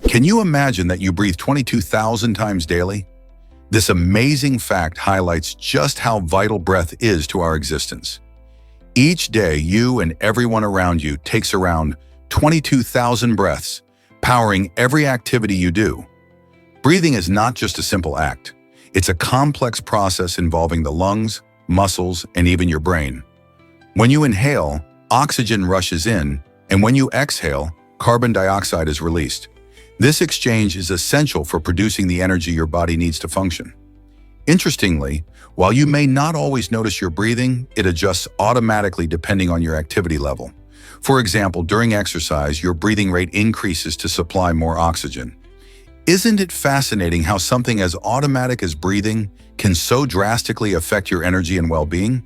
Can you imagine that you breathe 22,000 times daily? This amazing fact highlights just how vital breath is to our existence. Each day, you and everyone around you takes around 22,000 breaths, powering every activity you do. Breathing is not just a simple act. It's a complex process involving the lungs, muscles, and even your brain. When you inhale, oxygen rushes in, and when you exhale, carbon dioxide is released. This exchange is essential for producing the energy your body needs to function. Interestingly, while you may not always notice your breathing, it adjusts automatically depending on your activity level. For example, during exercise, your breathing rate increases to supply more oxygen. Isn't it fascinating how something as automatic as breathing can so drastically affect your energy and well-being?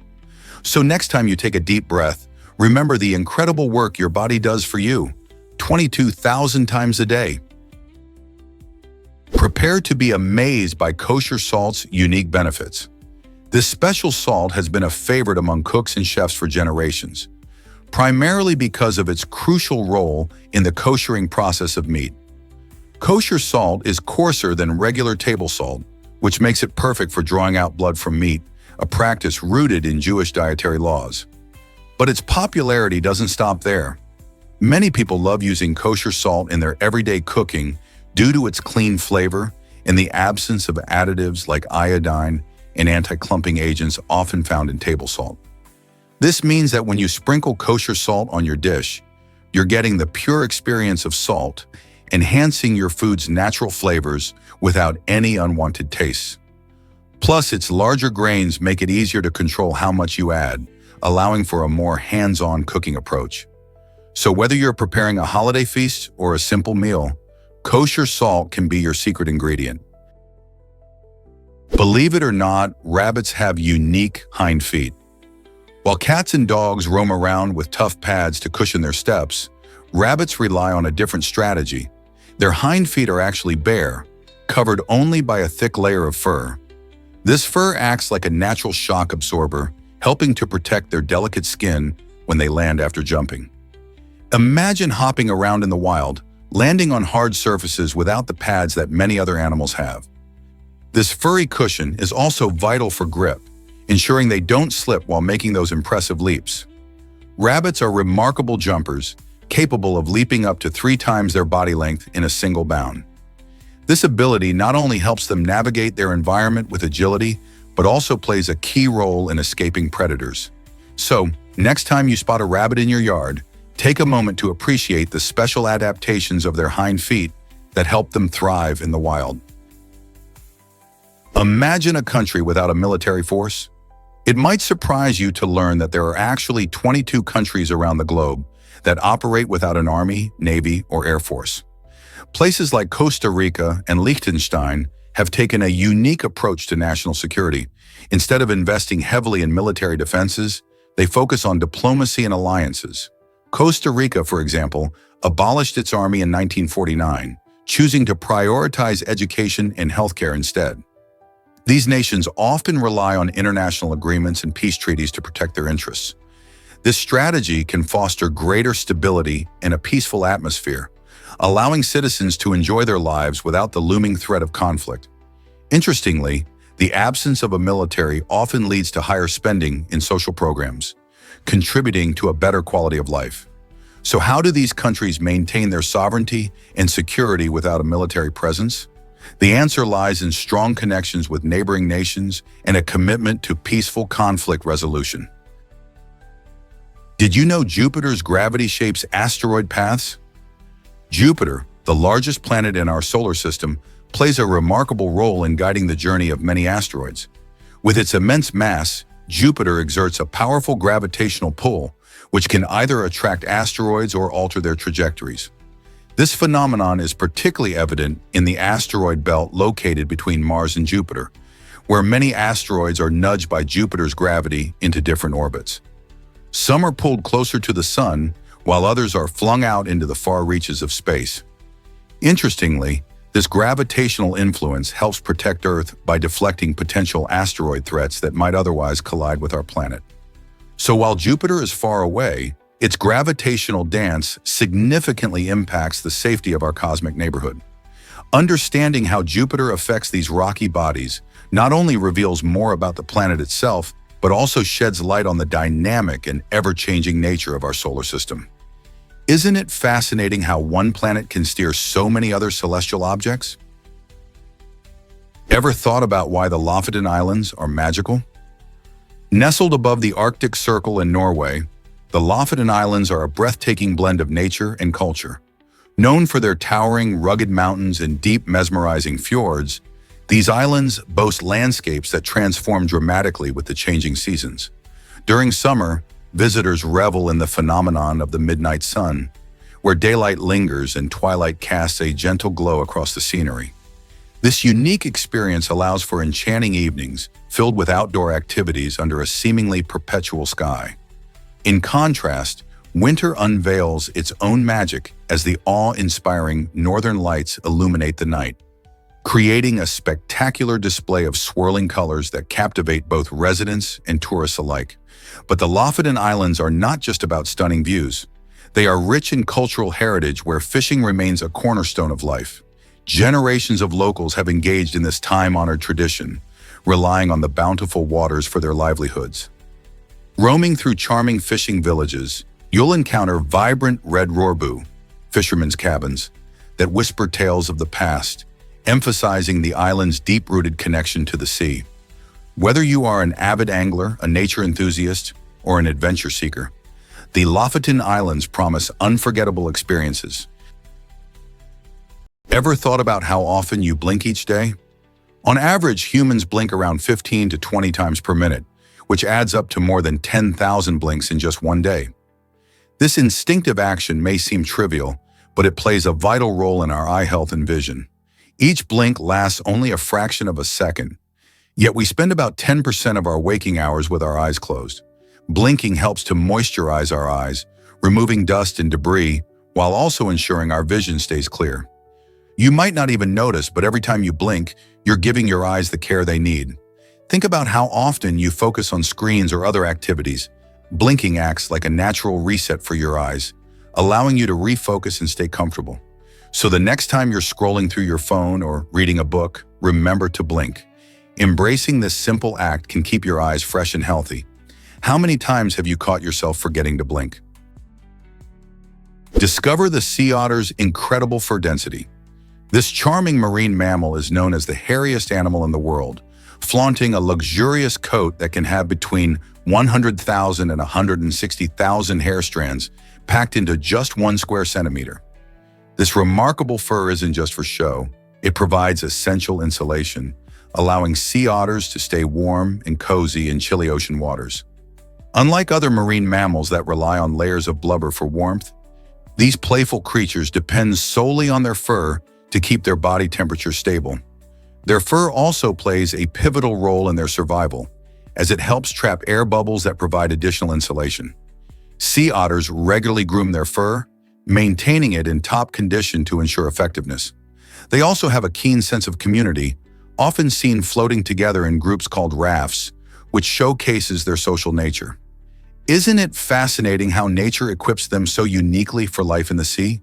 So next time you take a deep breath, remember the incredible work your body does for you, 22,000 times a day. Prepare to be amazed by kosher salt's unique benefits. This special salt has been a favorite among cooks and chefs for generations, primarily because of its crucial role in the koshering process of meat. Kosher salt is coarser than regular table salt, which makes it perfect for drawing out blood from meat, a practice rooted in Jewish dietary laws. But its popularity doesn't stop there. Many people love using kosher salt in their everyday cooking due to its clean flavor and the absence of additives like iodine and anti-clumping agents often found in table salt. This means that when you sprinkle kosher salt on your dish, you're getting the pure experience of salt, enhancing your food's natural flavors without any unwanted tastes. Plus, its larger grains make it easier to control how much you add, allowing for a more hands-on cooking approach. So whether you're preparing a holiday feast or a simple meal, kosher salt can be your secret ingredient. Believe it or not, rabbits have unique hind feet. While cats and dogs roam around with tough pads to cushion their steps, rabbits rely on a different strategy. Their hind feet are actually bare, covered only by a thick layer of fur. This fur acts like a natural shock absorber, helping to protect their delicate skin when they land after jumping. Imagine hopping around in the wild, landing on hard surfaces without the pads that many other animals have. This furry cushion is also vital for grip, ensuring they don't slip while making those impressive leaps. Rabbits are remarkable jumpers, capable of leaping up to 3 times their body length in a single bound. This ability not only helps them navigate their environment with agility, but also plays a key role in escaping predators. So, next time you spot a rabbit in your yard, take a moment to appreciate the special adaptations of their hind feet that help them thrive in the wild. Imagine a country without a military force. It might surprise you to learn that there are actually 22 countries around the globe that operate without an army, navy, or air force. Places like Costa Rica and Liechtenstein have taken a unique approach to national security. Instead of investing heavily in military defenses, they focus on diplomacy and alliances. Costa Rica, for example, abolished its army in 1949, choosing to prioritize education and healthcare instead. These nations often rely on international agreements and peace treaties to protect their interests. This strategy can foster greater stability and a peaceful atmosphere, allowing citizens to enjoy their lives without the looming threat of conflict. Interestingly, the absence of a military often leads to higher spending in social programs, contributing to a better quality of life. So how do these countries maintain their sovereignty and security without a military presence? The answer lies in strong connections with neighboring nations and a commitment to peaceful conflict resolution. Did you know Jupiter's gravity shapes asteroid paths? Jupiter, the largest planet in our solar system, plays a remarkable role in guiding the journey of many asteroids. With its immense mass, Jupiter exerts a powerful gravitational pull, which can either attract asteroids or alter their trajectories. This phenomenon is particularly evident in the asteroid belt located between Mars and Jupiter, where many asteroids are nudged by Jupiter's gravity into different orbits. Some are pulled closer to the Sun, while others are flung out into the far reaches of space. Interestingly, this gravitational influence helps protect Earth by deflecting potential asteroid threats that might otherwise collide with our planet. So while Jupiter is far away, its gravitational dance significantly impacts the safety of our cosmic neighborhood. Understanding how Jupiter affects these rocky bodies not only reveals more about the planet itself, but also sheds light on the dynamic and ever-changing nature of our solar system. Isn't it fascinating how one planet can steer so many other celestial objects? Ever thought about why the Lofoten Islands are magical? Nestled above the Arctic Circle in Norway, the Lofoten Islands are a breathtaking blend of nature and culture. Known for their towering, rugged mountains and deep, mesmerizing fjords, these islands boast landscapes that transform dramatically with the changing seasons. During summer, visitors revel in the phenomenon of the midnight sun, where daylight lingers and twilight casts a gentle glow across the scenery. This unique experience allows for enchanting evenings filled with outdoor activities under a seemingly perpetual sky. In contrast, winter unveils its own magic as the awe-inspiring northern lights illuminate the night, creating a spectacular display of swirling colors that captivate both residents and tourists alike. But the Lofoten Islands are not just about stunning views. They are rich in cultural heritage where fishing remains a cornerstone of life. Generations of locals have engaged in this time-honored tradition, relying on the bountiful waters for their livelihoods. Roaming through charming fishing villages, you'll encounter vibrant red rorbu, fishermen's cabins, that whisper tales of the past, emphasizing the island's deep-rooted connection to the sea. Whether you are an avid angler, a nature enthusiast, or an adventure seeker, the Lofoten Islands promise unforgettable experiences. Ever thought about how often you blink each day? On average, humans blink around 15 to 20 times per minute, which adds up to more than 10,000 blinks in just one day. This instinctive action may seem trivial, but it plays a vital role in our eye health and vision. Each blink lasts only a fraction of a second, yet we spend about 10% of our waking hours with our eyes closed. Blinking helps to moisturize our eyes, removing dust and debris, while also ensuring our vision stays clear. You might not even notice, but every time you blink, you're giving your eyes the care they need. Think about how often you focus on screens or other activities. Blinking acts like a natural reset for your eyes, allowing you to refocus and stay comfortable. So the next time you're scrolling through your phone or reading a book, remember to blink. Embracing this simple act can keep your eyes fresh and healthy. How many times have you caught yourself forgetting to blink? Discover the sea otter's incredible fur density. This charming marine mammal is known as the hairiest animal in the world, flaunting a luxurious coat that can have between 100,000 and 160,000 hair strands packed into just 1 square centimeter. This remarkable fur isn't just for show. It provides essential insulation, allowing sea otters to stay warm and cozy in chilly ocean waters. Unlike other marine mammals that rely on layers of blubber for warmth, these playful creatures depend solely on their fur to keep their body temperature stable. Their fur also plays a pivotal role in their survival, as it helps trap air bubbles that provide additional insulation. Sea otters regularly groom their fur, maintaining it in top condition to ensure effectiveness. They also have a keen sense of community, often seen floating together in groups called rafts, which showcases their social nature. Isn't it fascinating how nature equips them so uniquely for life in the sea?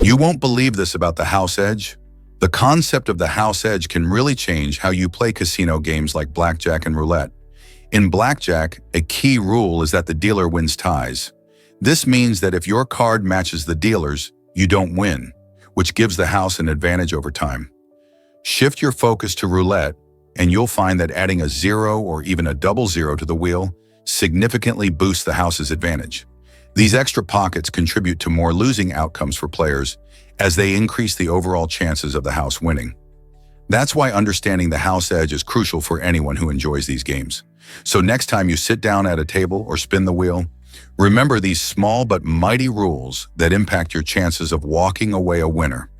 You won't believe this about the house edge. The concept of the house edge can really change how you play casino games like blackjack and roulette. In blackjack, a key rule is that the dealer wins ties. This means that if your card matches the dealer's, you don't win, which gives the house an advantage over time. Shift your focus to roulette, and you'll find that adding a 0 or even a double 0 to the wheel significantly boosts the house's advantage. These extra pockets contribute to more losing outcomes for players as they increase the overall chances of the house winning. That's why understanding the house edge is crucial for anyone who enjoys these games. So next time you sit down at a table or spin the wheel, remember these small but mighty rules that impact your chances of walking away a winner.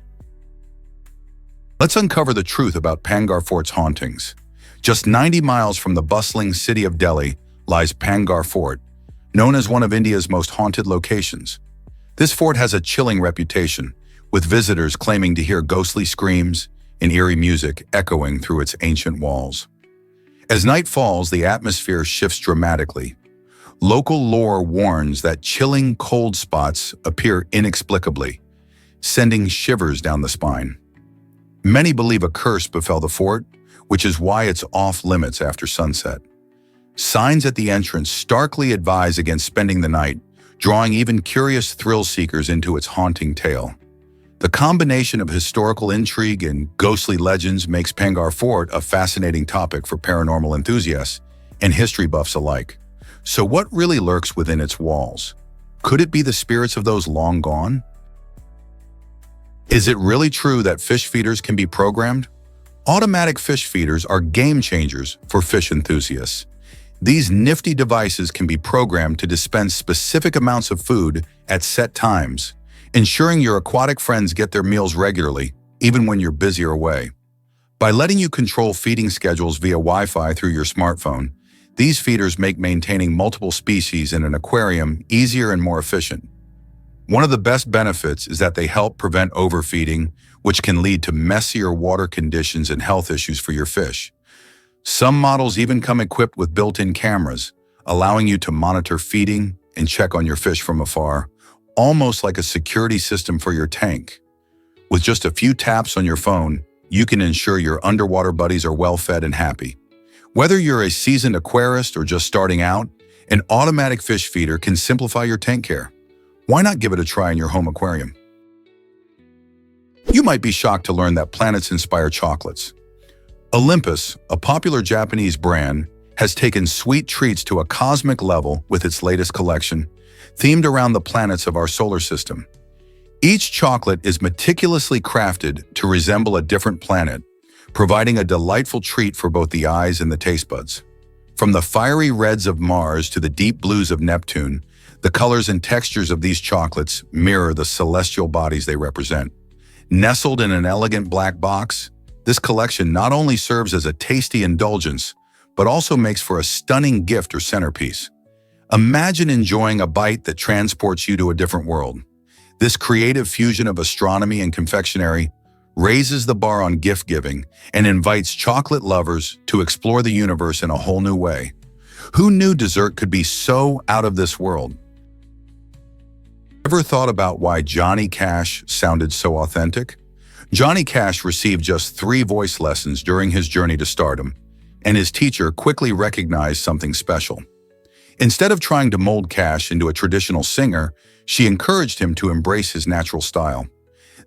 Let's uncover the truth about Pangar Fort's hauntings. Just 90 miles from the bustling city of Delhi lies Pangar Fort, known as one of India's most haunted locations. This fort has a chilling reputation, with visitors claiming to hear ghostly screams and eerie music echoing through its ancient walls. As night falls, the atmosphere shifts dramatically. Local lore warns that chilling cold spots appear inexplicably, sending shivers down the spine. Many believe a curse befell the fort, which is why it's off limits after sunset. Signs at the entrance starkly advise against spending the night, drawing even curious thrill seekers into its haunting tale. The combination of historical intrigue and ghostly legends makes Pangar Fort a fascinating topic for paranormal enthusiasts and history buffs alike. So what really lurks within its walls? Could it be the spirits of those long gone? Is it really true that fish feeders can be programmed? Automatic fish feeders are game changers for fish enthusiasts. These nifty devices can be programmed to dispense specific amounts of food at set times, ensuring your aquatic friends get their meals regularly, even when you're busy or away. By letting you control feeding schedules via Wi-Fi through your smartphone, these feeders make maintaining multiple species in an aquarium easier and more efficient. One of the best benefits is that they help prevent overfeeding, which can lead to messier water conditions and health issues for your fish. Some models even come equipped with built-in cameras, allowing you to monitor feeding and check on your fish from afar, almost like a security system for your tank. With just a few taps on your phone, you can ensure your underwater buddies are well fed and happy. Whether you're a seasoned aquarist or just starting out, an automatic fish feeder can simplify your tank care. Why not give it a try in your home aquarium? You might be shocked to learn that planets inspire chocolates. Olympus, a popular Japanese brand, has taken sweet treats to a cosmic level with its latest collection, themed around the planets of our solar system. Each chocolate is meticulously crafted to resemble a different planet, providing a delightful treat for both the eyes and the taste buds. From the fiery reds of Mars to the deep blues of Neptune, the colors and textures of these chocolates mirror the celestial bodies they represent. Nestled in an elegant black box, this collection not only serves as a tasty indulgence, but also makes for a stunning gift or centerpiece. Imagine enjoying a bite that transports you to a different world. This creative fusion of astronomy and confectionery raises the bar on gift-giving and invites chocolate lovers to explore the universe in a whole new way. Who knew dessert could be so out of this world? Ever thought about why Johnny Cash sounded so authentic? Johnny Cash received just 3 voice lessons during his journey to stardom, and his teacher quickly recognized something special. Instead of trying to mold Cash into a traditional singer, she encouraged him to embrace his natural style.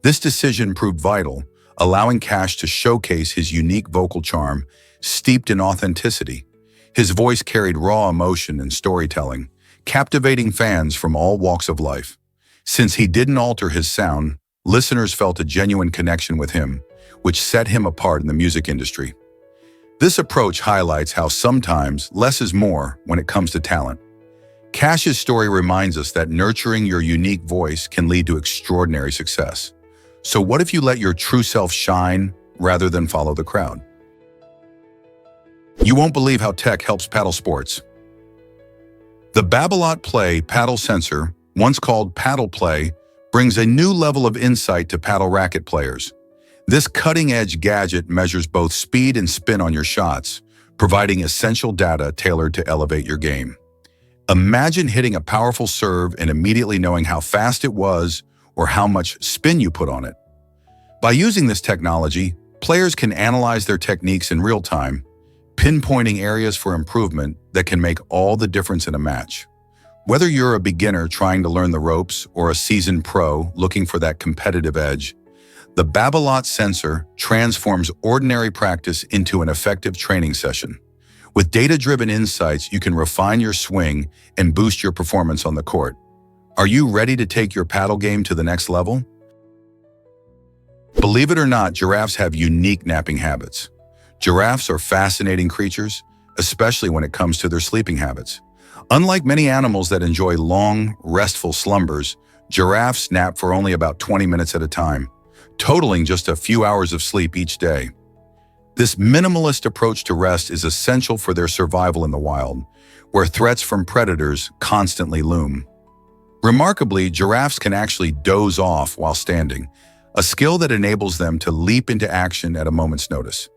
This decision proved vital, allowing Cash to showcase his unique vocal charm, steeped in authenticity. His voice carried raw emotion and storytelling, captivating fans from all walks of life. Since he didn't alter his sound, listeners felt a genuine connection with him, which set him apart in the music industry. This approach highlights how sometimes less is more when it comes to talent. Cash's story reminds us that nurturing your unique voice can lead to extraordinary success. So what if you let your true self shine rather than follow the crowd? You won't believe how tech helps paddle sports. The Babolat Play paddle sensor, once called Paddle Play, brings a new level of insight to paddle racket players. This cutting-edge gadget measures both speed and spin on your shots, providing essential data tailored to elevate your game. Imagine hitting a powerful serve and immediately knowing how fast it was or how much spin you put on it. By using this technology, players can analyze their techniques in real time, pinpointing areas for improvement that can make all the difference in a match. Whether you're a beginner trying to learn the ropes or a seasoned pro looking for that competitive edge, the Babolat sensor transforms ordinary practice into an effective training session. With data-driven insights, you can refine your swing and boost your performance on the court. Are you ready to take your paddle game to the next level? Believe it or not, giraffes have unique napping habits. Giraffes are fascinating creatures, especially when it comes to their sleeping habits. Unlike many animals that enjoy long, restful slumbers, giraffes nap for only about 20 minutes at a time, totaling just a few hours of sleep each day. This minimalist approach to rest is essential for their survival in the wild, where threats from predators constantly loom. Remarkably, giraffes can actually doze off while standing, a skill that enables them to leap into action at a moment's notice.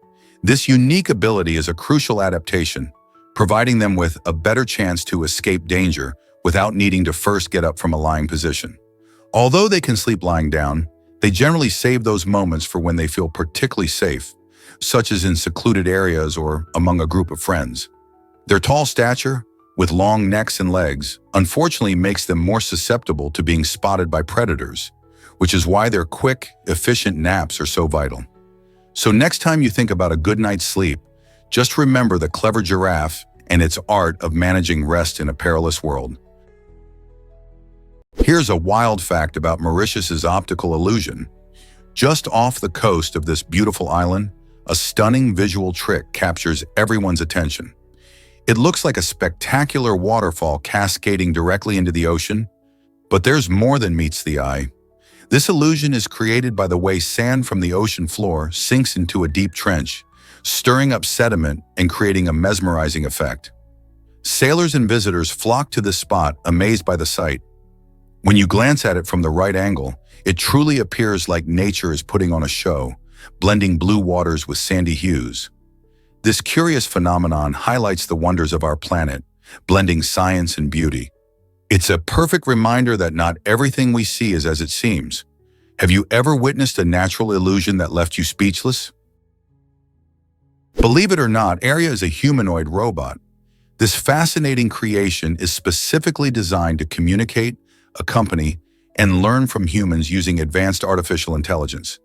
This unique ability is a crucial adaptation, providing them with a better chance to escape danger without needing to first get up from a lying position. Although they can sleep lying down, They generally save those moments for when they feel particularly safe, such as in secluded areas or among a group of friends. Their tall stature, with long necks and legs, unfortunately makes them more susceptible to being spotted by predators, which is why their quick, efficient naps are so vital. So next time you think about a good night's sleep, just remember the clever giraffe and its art of managing rest in a perilous world. Here's a wild fact about Mauritius's optical illusion. Just off the coast of this beautiful island, a stunning visual trick captures everyone's attention. It looks like a spectacular waterfall cascading directly into the ocean, but there's more than meets the eye. This illusion is created by the way sand from the ocean floor sinks into a deep trench, stirring up sediment and creating a mesmerizing effect. Sailors and visitors flock to this spot, amazed by the sight. When you glance at it from the right angle, it truly appears like nature is putting on a show, blending blue waters with sandy hues. This curious phenomenon highlights the wonders of our planet, blending science and beauty. It's a perfect reminder that not everything we see is as it seems. Have you ever witnessed a natural illusion that left you speechless? Believe it or not, Aria is a humanoid robot. This fascinating creation is specifically designed to communicate, accompany, and learn from humans using advanced artificial intelligence.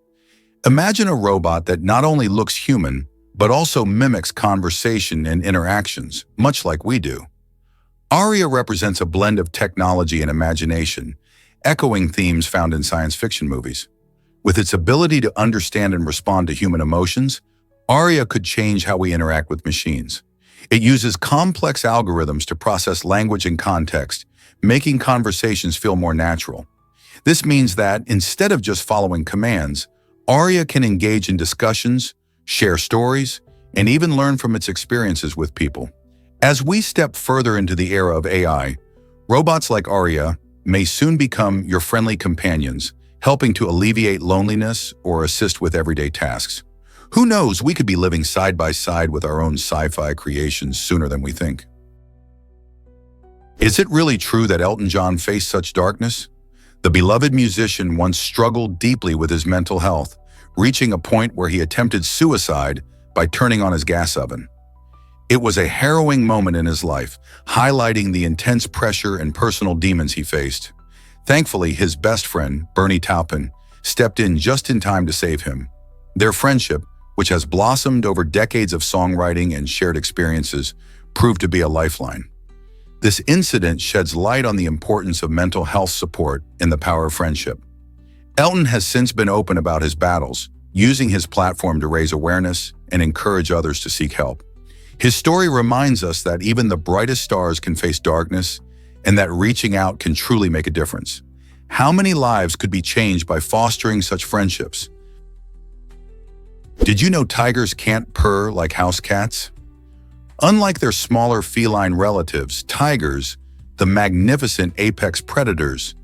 Imagine a robot that not only looks human, but also mimics conversation and interactions, much like we do. Aria represents a blend of technology and imagination, echoing themes found in science fiction movies. With its ability to understand and respond to human emotions, Aria could change how we interact with machines. It uses complex algorithms to process language and context, making conversations feel more natural. This means that, instead of just following commands, Aria can engage in discussions, share stories, and even learn from its experiences with people. As we step further into the era of AI, robots like Aria may soon become your friendly companions, helping to alleviate loneliness or assist with everyday tasks. Who knows, we could be living side by side with our own sci-fi creations sooner than we think. Is it really true that Elton John faced such darkness? The beloved musician once struggled deeply with his mental health, reaching a point where he attempted suicide by turning on his gas oven. It was a harrowing moment in his life, highlighting the intense pressure and personal demons he faced. Thankfully, his best friend, Bernie Taupin, stepped in just in time to save him. Their friendship, which has blossomed over decades of songwriting and shared experiences, proved to be a lifeline. This incident sheds light on the importance of mental health support and the power of friendship. Elton has since been open about his battles, using his platform to raise awareness and encourage others to seek help. His story reminds us that even the brightest stars can face darkness and that reaching out can truly make a difference. How many lives could be changed by fostering such friendships? Did you know tigers can't purr like house cats? Unlike their smaller feline relatives, tigers, the magnificent apex predators,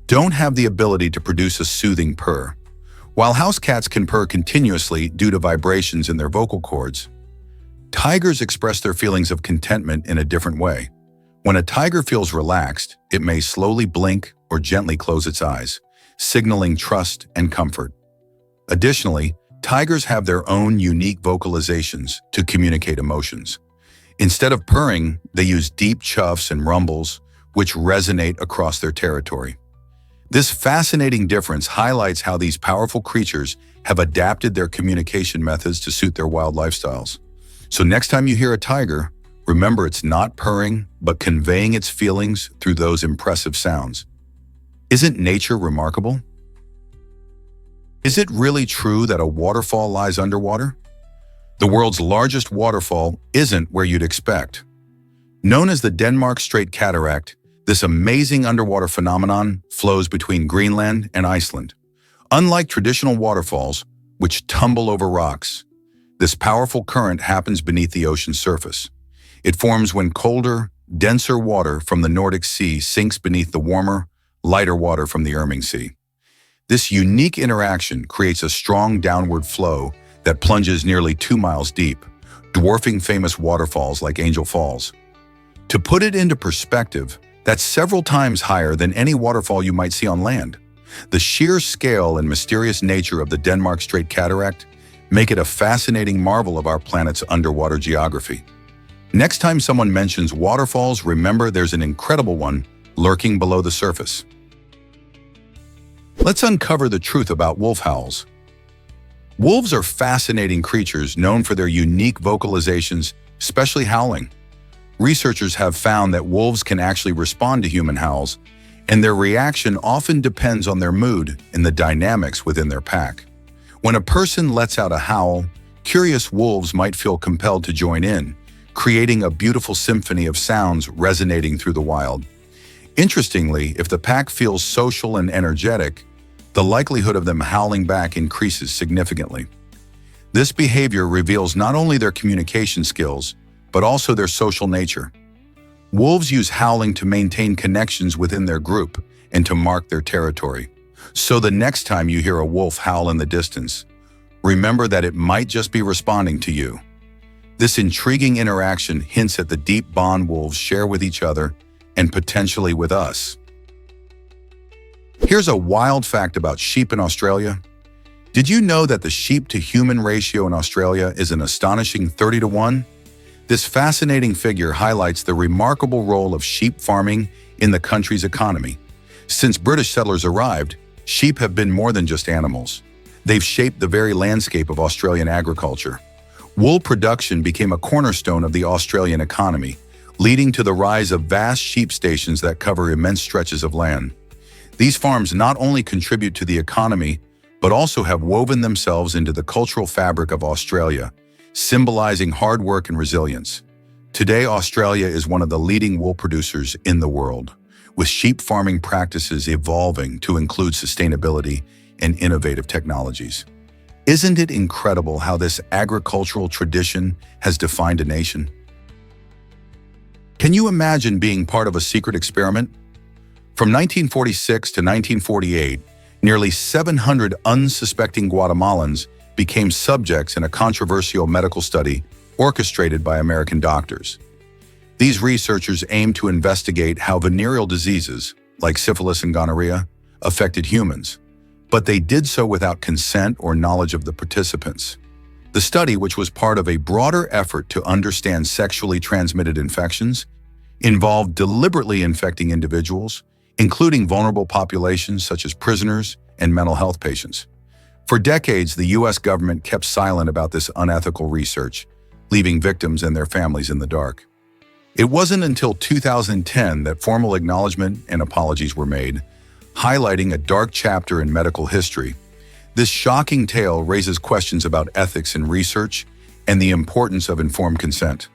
don't have the ability to produce a soothing purr. While house cats can purr continuously due to vibrations in their vocal cords, tigers express their feelings of contentment in a different way. When a tiger feels relaxed, it may slowly blink or gently close its eyes, signaling trust and comfort. Additionally, tigers have their own unique vocalizations to communicate emotions. Instead of purring, they use deep chuffs and rumbles, which resonate across their territory. This fascinating difference highlights how these powerful creatures have adapted their communication methods to suit their wild lifestyles. So next time you hear a tiger, remember it's not purring, but conveying its feelings through those impressive sounds. Isn't nature remarkable? Is it really true that a waterfall lies underwater? The world's largest waterfall isn't where you'd expect. Known as the Denmark Strait Cataract, this amazing underwater phenomenon flows between Greenland and Iceland. Unlike traditional waterfalls, which tumble over rocks, this powerful current happens beneath the ocean's surface. It forms when colder, denser water from the Nordic Sea sinks beneath the warmer, lighter water from the Irming Sea. This unique interaction creates a strong downward flow that plunges nearly 2 miles deep, dwarfing famous waterfalls like Angel Falls. To put it into perspective, that's several times higher than any waterfall you might see on land. The sheer scale and mysterious nature of the Denmark Strait Cataract make it a fascinating marvel of our planet's underwater geography. Next time someone mentions waterfalls, remember there's an incredible one lurking below the surface. Let's uncover the truth about wolf howls. Wolves are fascinating creatures known for their unique vocalizations, especially howling. Researchers have found that wolves can actually respond to human howls, and their reaction often depends on their mood and the dynamics within their pack. When a person lets out a howl, curious wolves might feel compelled to join in, creating a beautiful symphony of sounds resonating through the wild. Interestingly, if the pack feels social and energetic, the likelihood of them howling back increases significantly. This behavior reveals not only their communication skills, but also their social nature. Wolves use howling to maintain connections within their group and to mark their territory. So the next time you hear a wolf howl in the distance, remember that it might just be responding to you. This intriguing interaction hints at the deep bond wolves share with each other and potentially with us. Here's a wild fact about sheep in Australia. Did you know that the sheep-to-human ratio in Australia is an astonishing 30-to-1? This fascinating figure highlights the remarkable role of sheep farming in the country's economy. Since British settlers arrived, sheep have been more than just animals. They've shaped the very landscape of Australian agriculture. Wool production became a cornerstone of the Australian economy, leading to the rise of vast sheep stations that cover immense stretches of land. These farms not only contribute to the economy, but also have woven themselves into the cultural fabric of Australia, symbolizing hard work and resilience. Today, Australia is one of the leading wool producers in the world, with sheep farming practices evolving to include sustainability and innovative technologies. Isn't it incredible how this agricultural tradition has defined a nation? Can you imagine being part of a secret experiment? From 1946 to 1948, nearly 700 unsuspecting Guatemalans became subjects in a controversial medical study orchestrated by American doctors. These researchers aimed to investigate how venereal diseases, like syphilis and gonorrhea, affected humans, but they did so without consent or knowledge of the participants. The study, which was part of a broader effort to understand sexually transmitted infections, involved deliberately infecting individuals, including vulnerable populations such as prisoners and mental health patients. For decades, the U.S. government kept silent about this unethical research, leaving victims and their families in the dark. It wasn't until 2010 that formal acknowledgement and apologies were made, highlighting a dark chapter in medical history. This shocking tale raises questions about ethics in research and the importance of informed consent.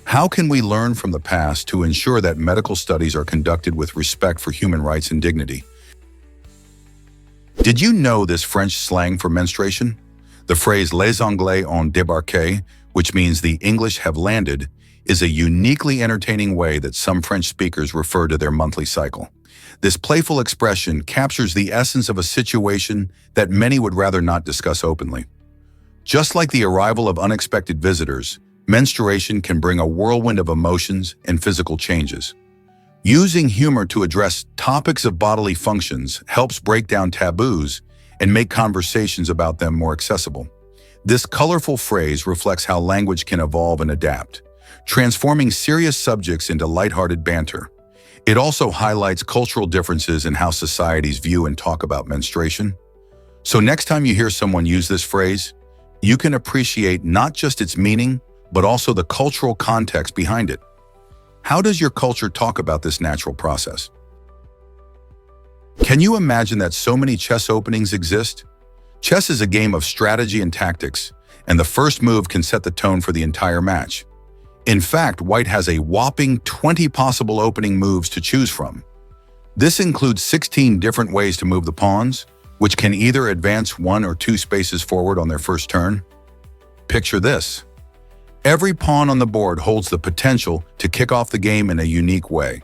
How can we learn from the past to ensure that medical studies are conducted with respect for human rights and dignity? Did you know this French slang for menstruation? The phrase "Les Anglais ont débarqué," which means the English have landed, is a uniquely entertaining way that some French speakers refer to their monthly cycle. This playful expression captures the essence of a situation that many would rather not discuss openly. Just like the arrival of unexpected visitors, menstruation can bring a whirlwind of emotions and physical changes. Using humor to address topics of bodily functions helps break down taboos and make conversations about them more accessible. This colorful phrase reflects how language can evolve and adapt, transforming serious subjects into lighthearted banter. It also highlights cultural differences in how societies view and talk about menstruation. So next time you hear someone use this phrase, you can appreciate not just its meaning, but also the cultural context behind it. How does your culture talk about this natural process? Can you imagine that so many chess openings exist? Chess is a game of strategy and tactics, and the first move can set the tone for the entire match. In fact, White has a whopping 20 possible opening moves to choose from. This includes 16 different ways to move the pawns, which can either advance 1 or 2 spaces forward on their first turn. Picture this. Every pawn on the board holds the potential to kick off the game in a unique way.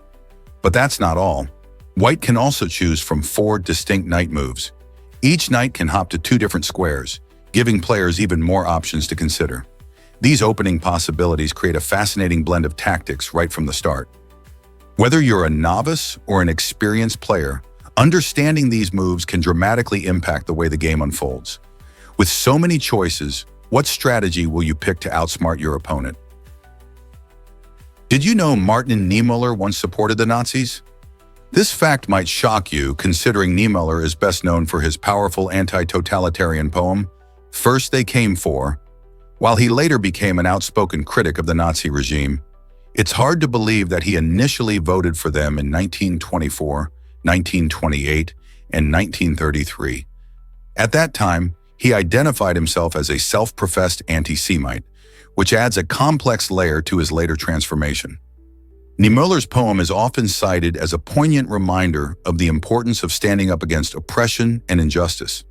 But that's not all. White can also choose from 4 distinct knight moves. Each knight can hop to 2 different squares, giving players even more options to consider. These opening possibilities create a fascinating blend of tactics right from the start. Whether you're a novice or an experienced player, Understanding these moves can dramatically impact the way the game unfolds. With so many choices, what strategy will you pick to outsmart your opponent? Did you know Martin Niemöller once supported the Nazis? This fact might shock you, considering Niemöller is best known for his powerful anti-totalitarian poem, First They Came For. While he later became an outspoken critic of the Nazi regime, it's hard to believe that he initially voted for them in 1924, 1928, and 1933. At that time, he identified himself as a self-professed anti-Semite, which adds a complex layer to his later transformation. Niemöller's poem is often cited as a poignant reminder of the importance of standing up against oppression and injustice.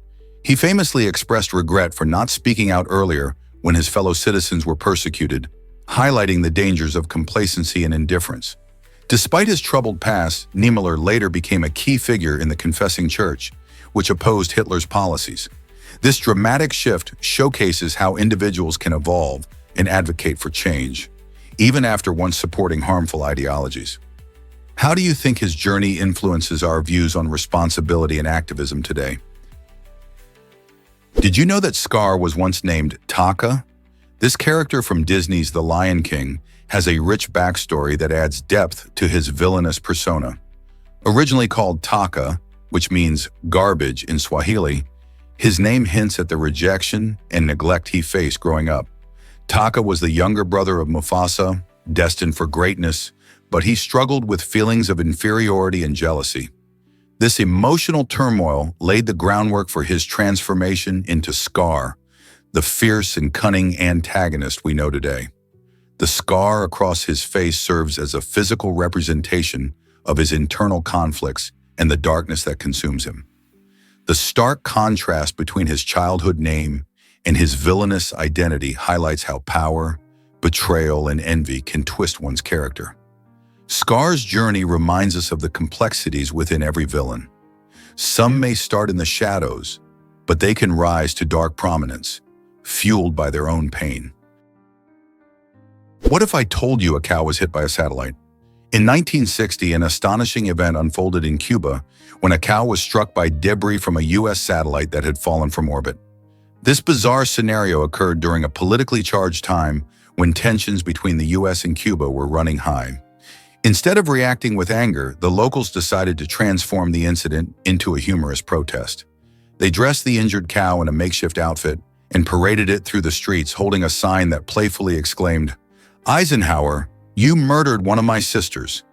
He famously expressed regret for not speaking out earlier when his fellow citizens were persecuted, highlighting the dangers of complacency and indifference. Despite his troubled past, Niemöller later became a key figure in the Confessing Church, which opposed Hitler's policies. This dramatic shift showcases how individuals can evolve and advocate for change, even after once supporting harmful ideologies. How do you think his journey influences our views on responsibility and activism today? Did you know that Scar was once named Taka? This character from Disney's The Lion King has a rich backstory that adds depth to his villainous persona. Originally called Taka, which means garbage in Swahili, his name hints at the rejection and neglect he faced growing up. Taka was the younger brother of Mufasa, destined for greatness, but he struggled with feelings of inferiority and jealousy. This emotional turmoil laid the groundwork for his transformation into Scar, the fierce and cunning antagonist we know today. The scar across his face serves as a physical representation of his internal conflicts and the darkness that consumes him. The stark contrast between his childhood name and his villainous identity highlights how power, betrayal, and envy can twist one's character. Scar's journey reminds us of the complexities within every villain. Some may start in the shadows, but they can rise to dark prominence, fueled by their own pain. What if I told you a cow was hit by a satellite? In 1960, an astonishing event unfolded in Cuba when a cow was struck by debris from a U.S. satellite that had fallen from orbit. This bizarre scenario occurred during a politically charged time when tensions between the U.S. and Cuba were running high. Instead of reacting with anger, the locals decided to transform the incident into a humorous protest. They dressed the injured cow in a makeshift outfit and paraded it through the streets holding a sign that playfully exclaimed, "Eisenhower, you murdered one of my sisters."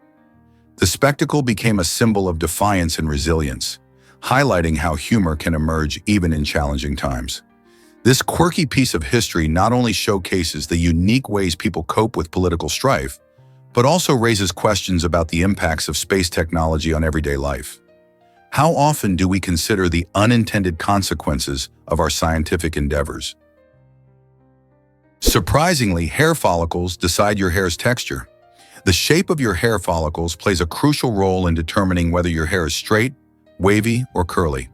The spectacle became a symbol of defiance and resilience, highlighting how humor can emerge even in challenging times. This quirky piece of history not only showcases the unique ways people cope with political strife, but also raises questions about the impacts of space technology on everyday life. How often do we consider the unintended consequences of our scientific endeavors? Surprisingly, hair follicles decide your hair's texture. The shape of your hair follicles plays a crucial role in determining whether your hair is straight, wavy, or curly.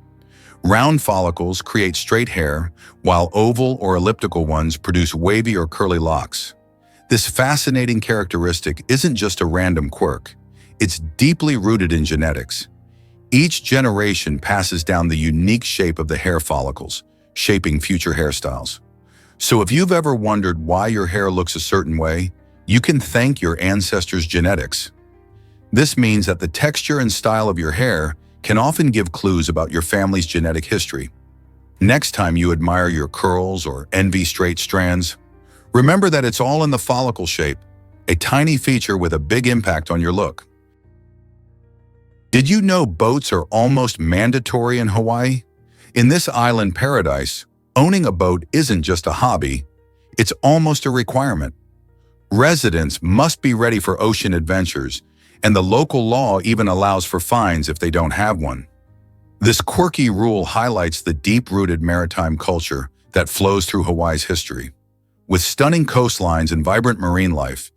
Round follicles create straight hair, while oval or elliptical ones produce wavy or curly locks. This fascinating characteristic isn't just a random quirk. It's deeply rooted in genetics. Each generation passes down the unique shape of the hair follicles, shaping future hairstyles. So if you've ever wondered why your hair looks a certain way, you can thank your ancestors' genetics. This means that the texture and style of your hair can often give clues about your family's genetic history. Next time you admire your curls or envy straight strands, remember that it's all in the follicle shape, a tiny feature with a big impact on your look. Did you know boats are almost mandatory in Hawaii? In this island paradise, owning a boat isn't just a hobby, it's almost a requirement. Residents must be ready for ocean adventures, and the local law even allows for fines if they don't have one. This quirky rule highlights the deep-rooted maritime culture that flows through Hawaii's history. With stunning coastlines and vibrant marine life,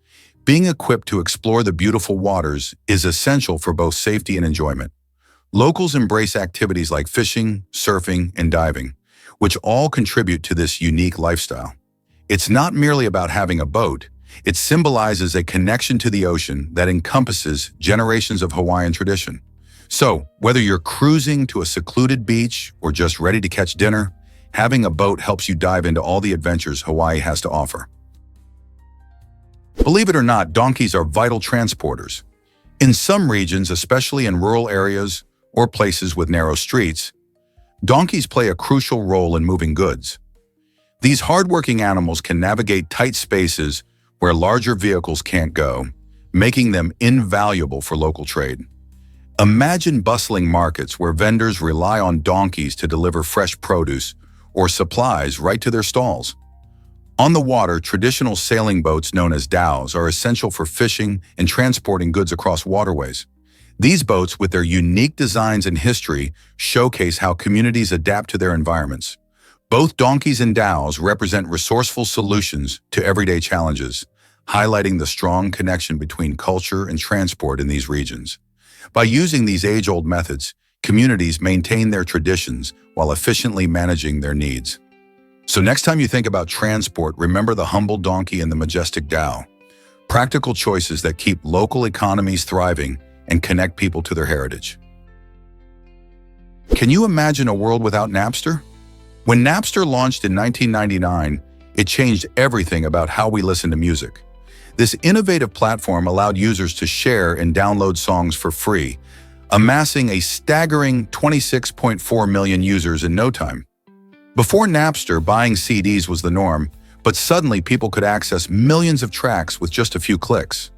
being equipped to explore the beautiful waters is essential for both safety and enjoyment. Locals embrace activities like fishing, surfing, and diving, which all contribute to this unique lifestyle. It's not merely about having a boat, it symbolizes a connection to the ocean that encompasses generations of Hawaiian tradition. So, whether you're cruising to a secluded beach or just ready to catch dinner, having a boat helps you dive into all the adventures Hawaii has to offer. Believe it or not, donkeys are vital transporters. In some regions, especially in rural areas or places with narrow streets, donkeys play a crucial role in moving goods. These hardworking animals can navigate tight spaces where larger vehicles can't go, making them invaluable for local trade. Imagine bustling markets where vendors rely on donkeys to deliver fresh produce or supplies right to their stalls. On the water, traditional sailing boats known as dhows are essential for fishing and transporting goods across waterways. These boats, with their unique designs and history, showcase how communities adapt to their environments. Both donkeys and dhows represent resourceful solutions to everyday challenges, highlighting the strong connection between culture and transport in these regions. By using these age-old methods, communities maintain their traditions while efficiently managing their needs. So next time you think about transport, remember the humble donkey and the majestic dhow, practical choices that keep local economies thriving and connect people to their heritage. Can you imagine a world without Napster? When Napster launched in 1999, it changed everything about how we listen to music. This innovative platform allowed users to share and download songs for free, amassing a staggering 26.4 million users in no time. Before Napster, buying CDs was the norm, but suddenly people could access millions of tracks with just a few clicks.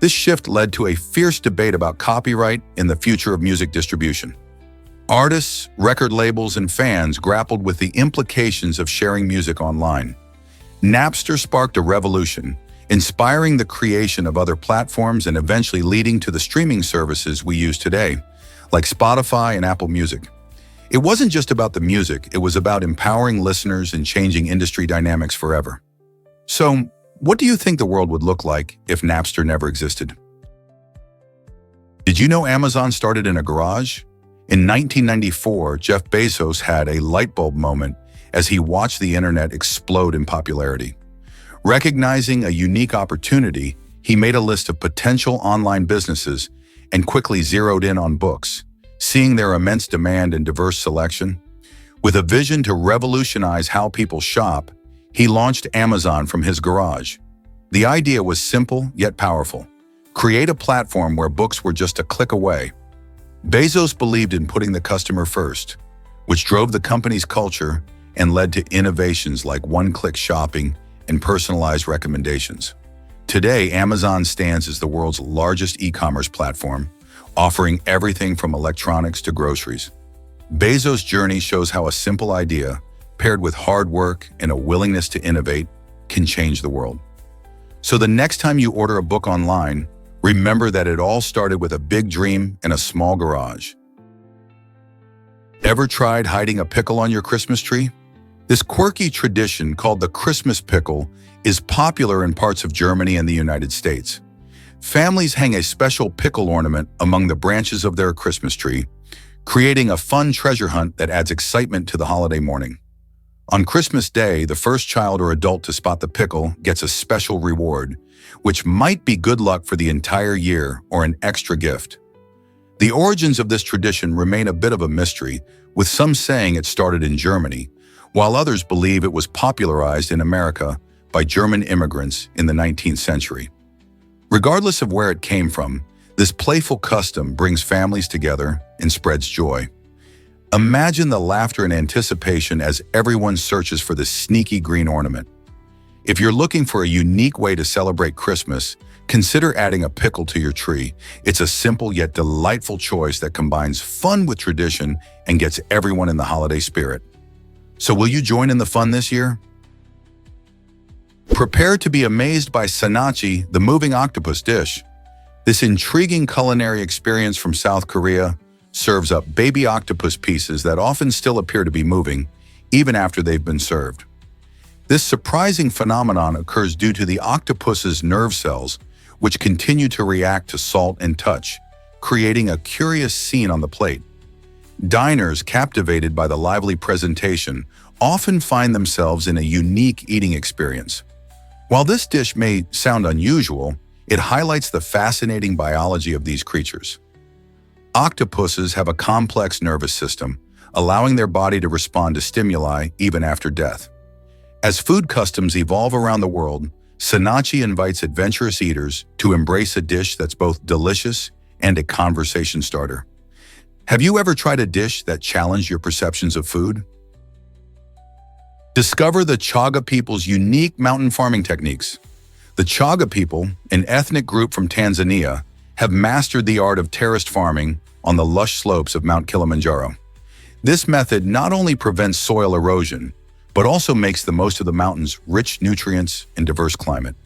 This shift led to a fierce debate about copyright and the future of music distribution. Artists, record labels, and fans grappled with the implications of sharing music online. Napster sparked a revolution, inspiring the creation of other platforms and eventually leading to the streaming services we use today, like Spotify and Apple Music. It wasn't just about the music, it was about empowering listeners and changing industry dynamics forever. So, what do you think the world would look like if Napster never existed? Did you know Amazon started in a garage? In 1994, Jeff Bezos had a light bulb moment as he watched the internet explode in popularity. Recognizing a unique opportunity, he made a list of potential online businesses and quickly zeroed in on books, seeing their immense demand and diverse selection. With a vision to revolutionize how people shop, he launched Amazon from his garage. The idea was simple yet powerful. Create a platform where books were just a click away. Bezos believed in putting the customer first, which drove the company's culture and led to innovations like one-click shopping and personalized recommendations. Today, Amazon stands as the world's largest e-commerce platform, offering everything from electronics to groceries. Bezos' journey shows how a simple idea, paired with hard work and a willingness to innovate, can change the world. So the next time you order a book online, remember that it all started with a big dream in a small garage. Ever tried hiding a pickle on your Christmas tree? This quirky tradition, called the Christmas pickle, is popular in parts of Germany and the United States. Families hang a special pickle ornament among the branches of their Christmas tree, creating a fun treasure hunt that adds excitement to the holiday morning. On Christmas Day, the first child or adult to spot the pickle gets a special reward, which might be good luck for the entire year or an extra gift. The origins of this tradition remain a bit of a mystery, with some saying it started in Germany, while others believe it was popularized in America by German immigrants in the 19th century. Regardless of where it came from, this playful custom brings families together and spreads joy. Imagine the laughter and anticipation as everyone searches for the sneaky green ornament. If you're looking for a unique way to celebrate Christmas, consider adding a pickle to your tree. It's a simple yet delightful choice that combines fun with tradition and gets everyone in the holiday spirit. So will you join in the fun this year? Prepare to be amazed by sanachi, the moving octopus dish. This intriguing culinary experience from South Korea serves up baby octopus pieces that often still appear to be moving, even after they've been served. This surprising phenomenon occurs due to the octopus's nerve cells, which continue to react to salt and touch, creating a curious scene on the plate. Diners, captivated by the lively presentation, often find themselves in a unique eating experience. While this dish may sound unusual, it highlights the fascinating biology of these creatures. Octopuses have a complex nervous system, allowing their body to respond to stimuli even after death. As food customs evolve around the world, Sinachi invites adventurous eaters to embrace a dish that's both delicious and a conversation starter. Have you ever tried a dish that challenged your perceptions of food? Discover the Chaga people's unique mountain farming techniques. The Chaga people, an ethnic group from Tanzania, have mastered the art of terraced farming on the lush slopes of Mount Kilimanjaro. This method not only prevents soil erosion, but also makes the most of the mountain's rich nutrients and diverse climate.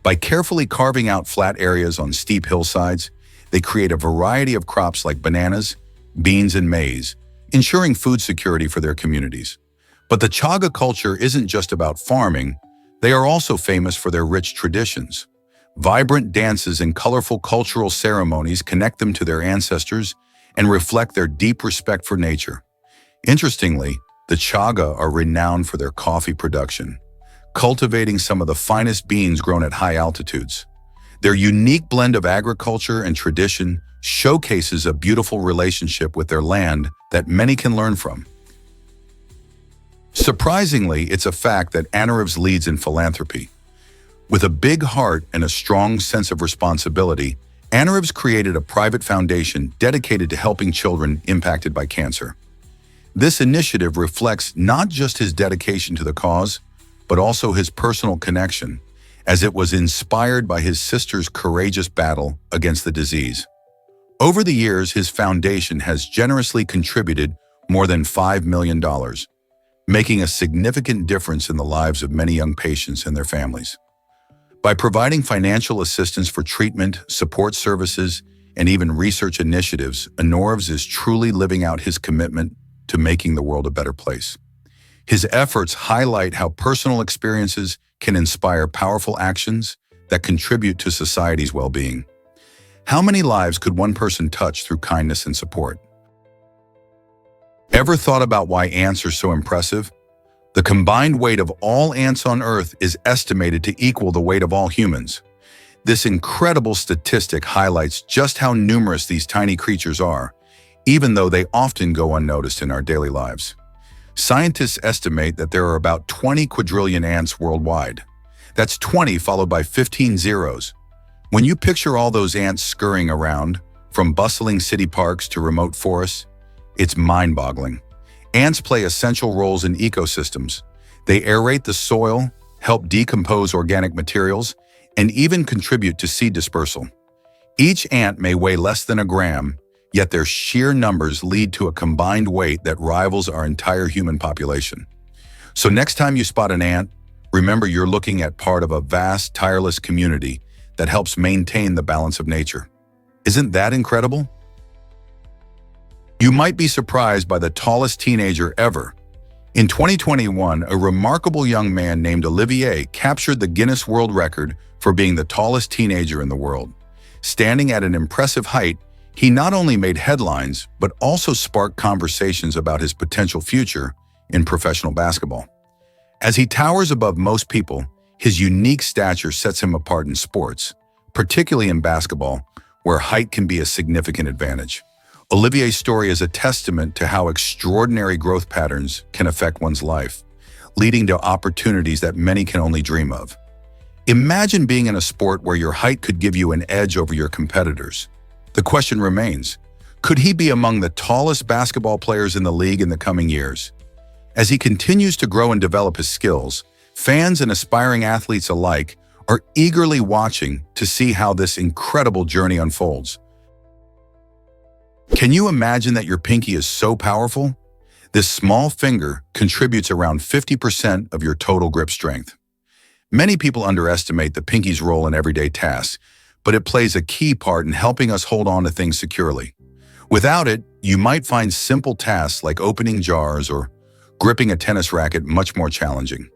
By carefully carving out flat areas on steep hillsides, they create a variety of crops like bananas, beans, and maize, ensuring food security for their communities. But the Chaga culture isn't just about farming, they are also famous for their rich traditions. Vibrant dances and colorful cultural ceremonies connect them to their ancestors and reflect their deep respect for nature. Interestingly, the Chaga are renowned for their coffee production, cultivating some of the finest beans grown at high altitudes. Their unique blend of agriculture and tradition showcases a beautiful relationship with their land that many can learn from. Surprisingly, it's a fact that Anarivs leads in philanthropy. With a big heart and a strong sense of responsibility, Anarivs created a private foundation dedicated to helping children impacted by cancer. This initiative reflects not just his dedication to the cause, but also his personal connection, as it was inspired by his sister's courageous battle against the disease. Over the years, his foundation has generously contributed more than $5 million, making a significant difference in the lives of many young patients and their families. By providing financial assistance for treatment, support services, and even research initiatives, Anarivs is truly living out his commitment to making the world a better place. His efforts highlight how personal experiences can inspire powerful actions that contribute to society's well-being. How many lives could one person touch through kindness and support? Ever thought about why ants are so impressive? The combined weight of all ants on Earth is estimated to equal the weight of all humans. This incredible statistic highlights just how numerous these tiny creatures are, even though they often go unnoticed in our daily lives. Scientists estimate that there are about 20 quadrillion ants worldwide. That's 20 followed by 15 zeros. When you picture all those ants scurrying around, from bustling city parks to remote forests, it's mind-boggling. Ants play essential roles in ecosystems. They aerate the soil, help decompose organic materials, and even contribute to seed dispersal. Each ant may weigh less than a gram, yet their sheer numbers lead to a combined weight that rivals our entire human population. So next time you spot an ant, remember you're looking at part of a vast, tireless community that helps maintain the balance of nature. Isn't that incredible? You might be surprised by the tallest teenager ever. In 2021, a remarkable young man named Olivier captured the Guinness World Record for being the tallest teenager in the world. Standing at an impressive height, he not only made headlines, but also sparked conversations about his potential future in professional basketball. As he towers above most people, his unique stature sets him apart in sports, particularly in basketball, where height can be a significant advantage. Olivier's story is a testament to how extraordinary growth patterns can affect one's life, leading to opportunities that many can only dream of. Imagine being in a sport where your height could give you an edge over your competitors. The question remains, could he be among the tallest basketball players in the league in the coming years? As he continues to grow and develop his skills, fans and aspiring athletes alike are eagerly watching to see how this incredible journey unfolds. Can you imagine that your pinky is so powerful? This small finger contributes around 50% of your total grip strength. Many people underestimate the pinky's role in everyday tasks, but it plays a key part in helping us hold on to things securely. Without it, you might find simple tasks like opening jars or gripping a tennis racket much more challenging.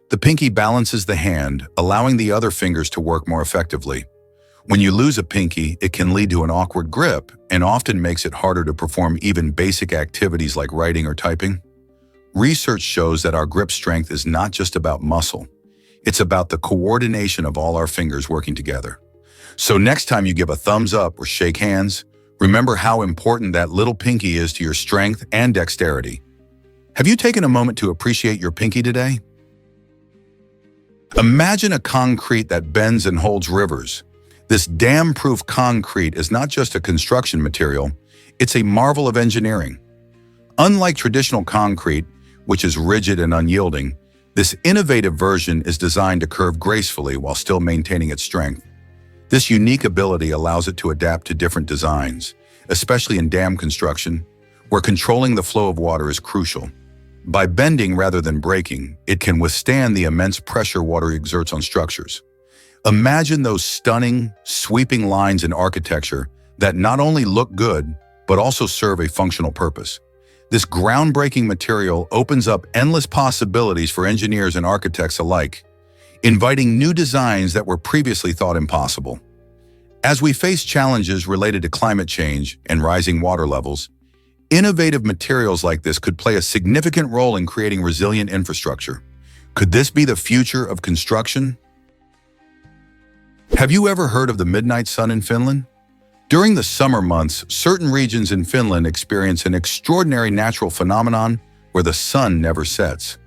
The pinky balances the hand, allowing the other fingers to work more effectively. When you lose a pinky, it can lead to an awkward grip and often makes it harder to perform even basic activities like writing or typing. Research shows that our grip strength is not just about muscle. It's about the coordination of all our fingers working together. So next time you give a thumbs up or shake hands, Remember how important that little pinky is to your strength and dexterity. Have you taken a moment to appreciate your pinky today? Imagine a concrete that bends and holds rivers. This dam-proof concrete is not just a construction material, it's a marvel of engineering. Unlike traditional concrete, which is rigid and unyielding, this innovative version is designed to curve gracefully while still maintaining its strength. This unique ability allows it to adapt to different designs, especially in dam construction, where controlling the flow of water is crucial. By bending rather than breaking, it can withstand the immense pressure water exerts on structures. Imagine those stunning, sweeping lines in architecture that not only look good, but also serve a functional purpose. This groundbreaking material opens up endless possibilities for engineers and architects alike, inviting new designs that were previously thought impossible. As we face challenges related to climate change and rising water levels, innovative materials like this could play a significant role in creating resilient infrastructure. Could this be the future of construction? Have you ever heard of the midnight sun in Finland? During the summer months, certain regions in Finland experience an extraordinary natural phenomenon where the sun never sets.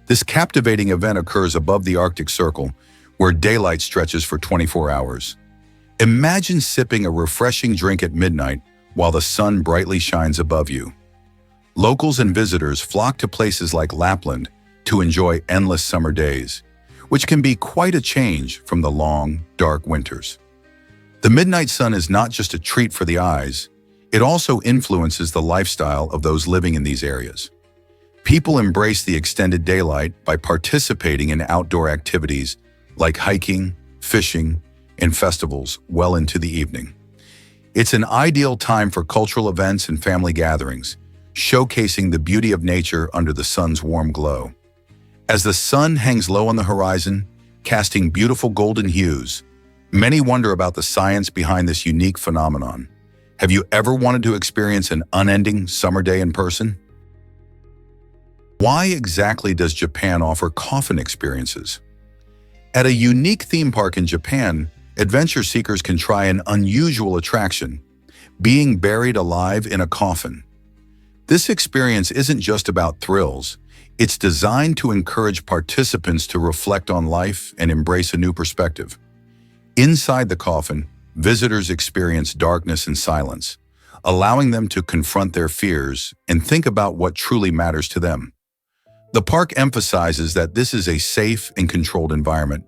This captivating event occurs above the Arctic Circle, where daylight stretches for 24 hours. Imagine sipping a refreshing drink at midnight while the sun brightly shines above you. Locals and visitors flock to places like Lapland to enjoy endless summer days, which can be quite a change from the long, dark winters. The midnight sun is not just a treat for the eyes, it also influences the lifestyle of those living in these areas. People embrace the extended daylight by participating in outdoor activities like hiking, fishing, and festivals well into the evening. It's an ideal time for cultural events and family gatherings, showcasing the beauty of nature under the sun's warm glow. As the sun hangs low on the horizon, casting beautiful golden hues, many wonder about the science behind this unique phenomenon. Have you ever wanted to experience an unending summer day in person? Why exactly does Japan offer coffin experiences? At a unique theme park in Japan, adventure seekers can try an unusual attraction, being buried alive in a coffin. This experience isn't just about thrills. It's designed to encourage participants to reflect on life and embrace a new perspective. Inside the coffin, visitors experience darkness and silence, allowing them to confront their fears and think about what truly matters to them. The park emphasizes that this is a safe and controlled environment,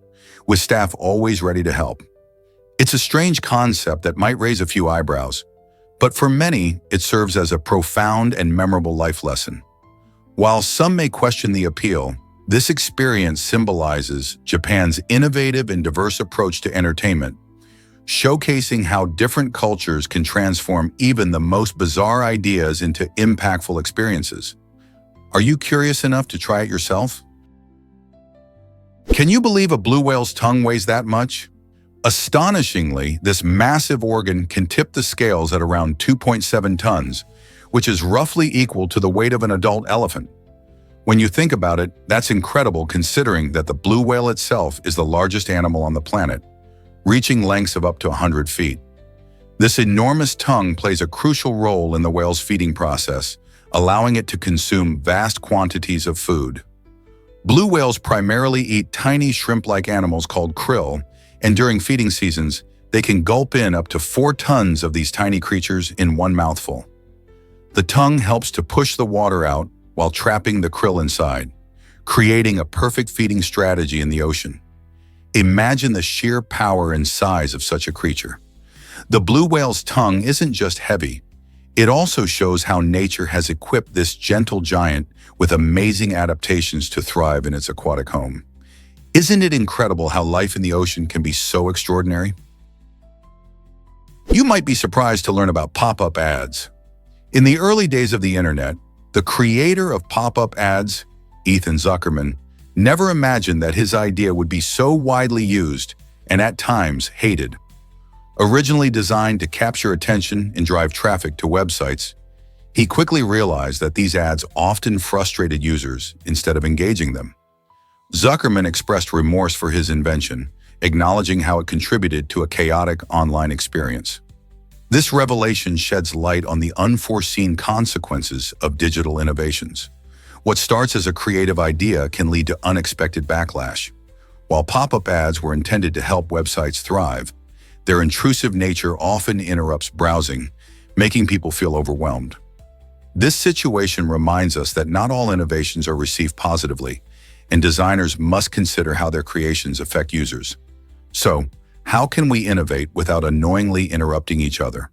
with staff always ready to help. It's a strange concept that might raise a few eyebrows, but for many, it serves as a profound and memorable life lesson. While some may question the appeal, this experience symbolizes Japan's innovative and diverse approach to entertainment, showcasing how different cultures can transform even the most bizarre ideas into impactful experiences. Are you curious enough to try it yourself? Can you believe a blue whale's tongue weighs that much? Astonishingly, this massive organ can tip the scales at around 2.7 tons, which is roughly equal to the weight of an adult elephant. When you think about it, that's incredible considering that the blue whale itself is the largest animal on the planet, reaching lengths of up to 100 feet. This enormous tongue plays a crucial role in the whale's feeding process, allowing it to consume vast quantities of food. Blue whales primarily eat tiny shrimp-like animals called krill, and during feeding seasons, they can gulp in up to 4 tons of these tiny creatures in one mouthful. The tongue helps to push the water out while trapping the krill inside, creating a perfect feeding strategy in the ocean. Imagine the sheer power and size of such a creature. The blue whale's tongue isn't just heavy, it also shows how nature has equipped this gentle giant with amazing adaptations to thrive in its aquatic home. Isn't it incredible how life in the ocean can be so extraordinary? You might be surprised to learn about pop-up ads. In the early days of the internet, the creator of pop-up ads, Ethan Zuckerman, never imagined that his idea would be so widely used and at times hated. Originally designed to capture attention and drive traffic to websites, he quickly realized that these ads often frustrated users instead of engaging them. Zuckerman expressed remorse for his invention, acknowledging how it contributed to a chaotic online experience. This revelation sheds light on the unforeseen consequences of digital innovations. What starts as a creative idea can lead to unexpected backlash. While pop-up ads were intended to help websites thrive, their intrusive nature often interrupts browsing, making people feel overwhelmed. This situation reminds us that not all innovations are received positively, and designers must consider how their creations affect users. So, how can we innovate without annoyingly interrupting each other?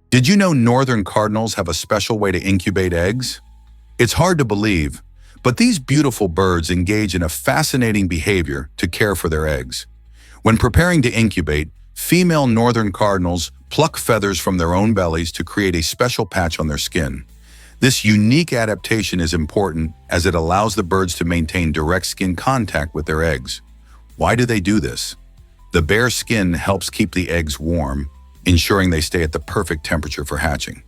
Did you know northern cardinals have a special way to incubate eggs? It's hard to believe, but these beautiful birds engage in a fascinating behavior to care for their eggs. When preparing to incubate, female northern cardinals pluck feathers from their own bellies to create a special patch on their skin. This unique adaptation is important as it allows the birds to maintain direct skin contact with their eggs. Why do they do this? The bare skin helps keep the eggs warm, ensuring they stay at the perfect temperature for hatching.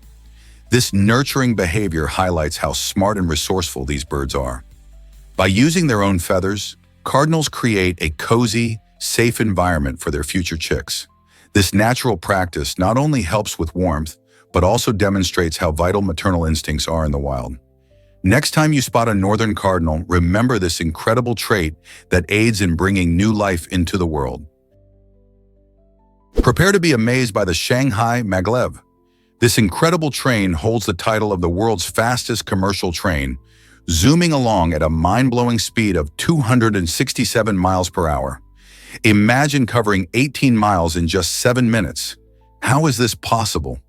This nurturing behavior highlights how smart and resourceful these birds are. By using their own feathers, cardinals create a cozy, safe environment for their future chicks. This natural practice not only helps with warmth, but also demonstrates how vital maternal instincts are in the wild. Next time you spot a northern cardinal, remember this incredible trait that aids in bringing new life into the world. Prepare to be amazed by the Shanghai Maglev. This incredible train holds the title of the world's fastest commercial train, zooming along at a mind-blowing speed of 267 miles per hour. Imagine covering 18 miles in just 7 minutes. How is this possible?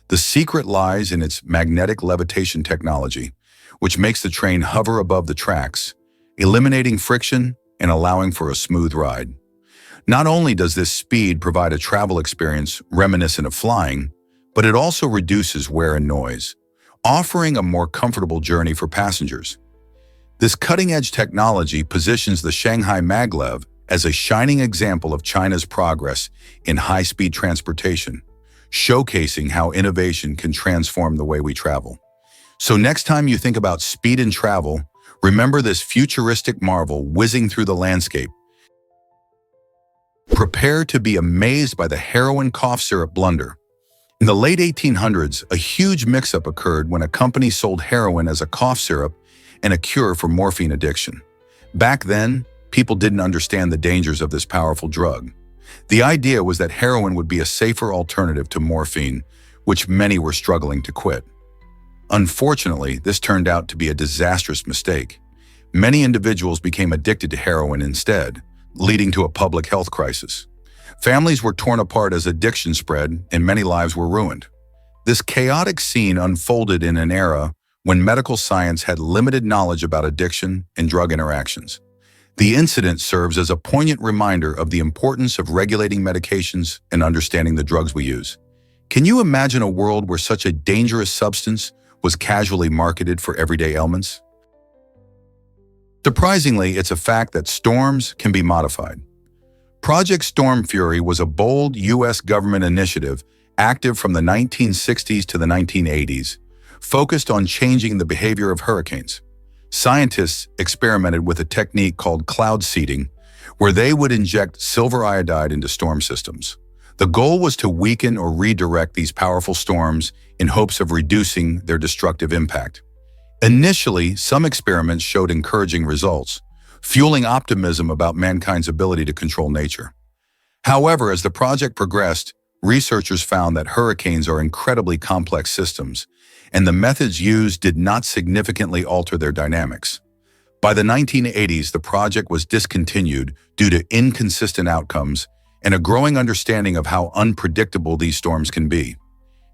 The secret lies in its magnetic levitation technology, which makes the train hover above the tracks, eliminating friction and allowing for a smooth ride. Not only does this speed provide a travel experience reminiscent of flying, but it also reduces wear and noise, offering a more comfortable journey for passengers. This cutting-edge technology positions the Shanghai Maglev as a shining example of China's progress in high-speed transportation, showcasing how innovation can transform the way we travel. So next time you think about speed and travel, remember this futuristic marvel whizzing through the landscape. Prepare to be amazed by the heroin cough syrup blunder. In the late 1800s, a huge mix-up occurred when a company sold heroin as a cough syrup and a cure for morphine addiction. Back then, people didn't understand the dangers of this powerful drug. The idea was that heroin would be a safer alternative to morphine, which many were struggling to quit. Unfortunately, this turned out to be a disastrous mistake. Many individuals became addicted to heroin instead, leading to a public health crisis. Families were torn apart as addiction spread, and many lives were ruined. This chaotic scene unfolded in an era when medical science had limited knowledge about addiction and drug interactions. The incident serves as a poignant reminder of the importance of regulating medications and understanding the drugs we use. Can you imagine a world where such a dangerous substance was casually marketed for everyday ailments? Surprisingly, it's a fact that storms can be modified. Project Storm Fury was a bold U.S. government initiative active from the 1960s to the 1980s, focused on changing the behavior of hurricanes. Scientists experimented with a technique called cloud seeding, where they would inject silver iodide into storm systems. The goal was to weaken or redirect these powerful storms in hopes of reducing their destructive impact. Initially, some experiments showed encouraging results, fueling optimism about mankind's ability to control nature. However, as the project progressed, researchers found that hurricanes are incredibly complex systems, and the methods used did not significantly alter their dynamics. By the 1980s, the project was discontinued due to inconsistent outcomes and a growing understanding of how unpredictable these storms can be.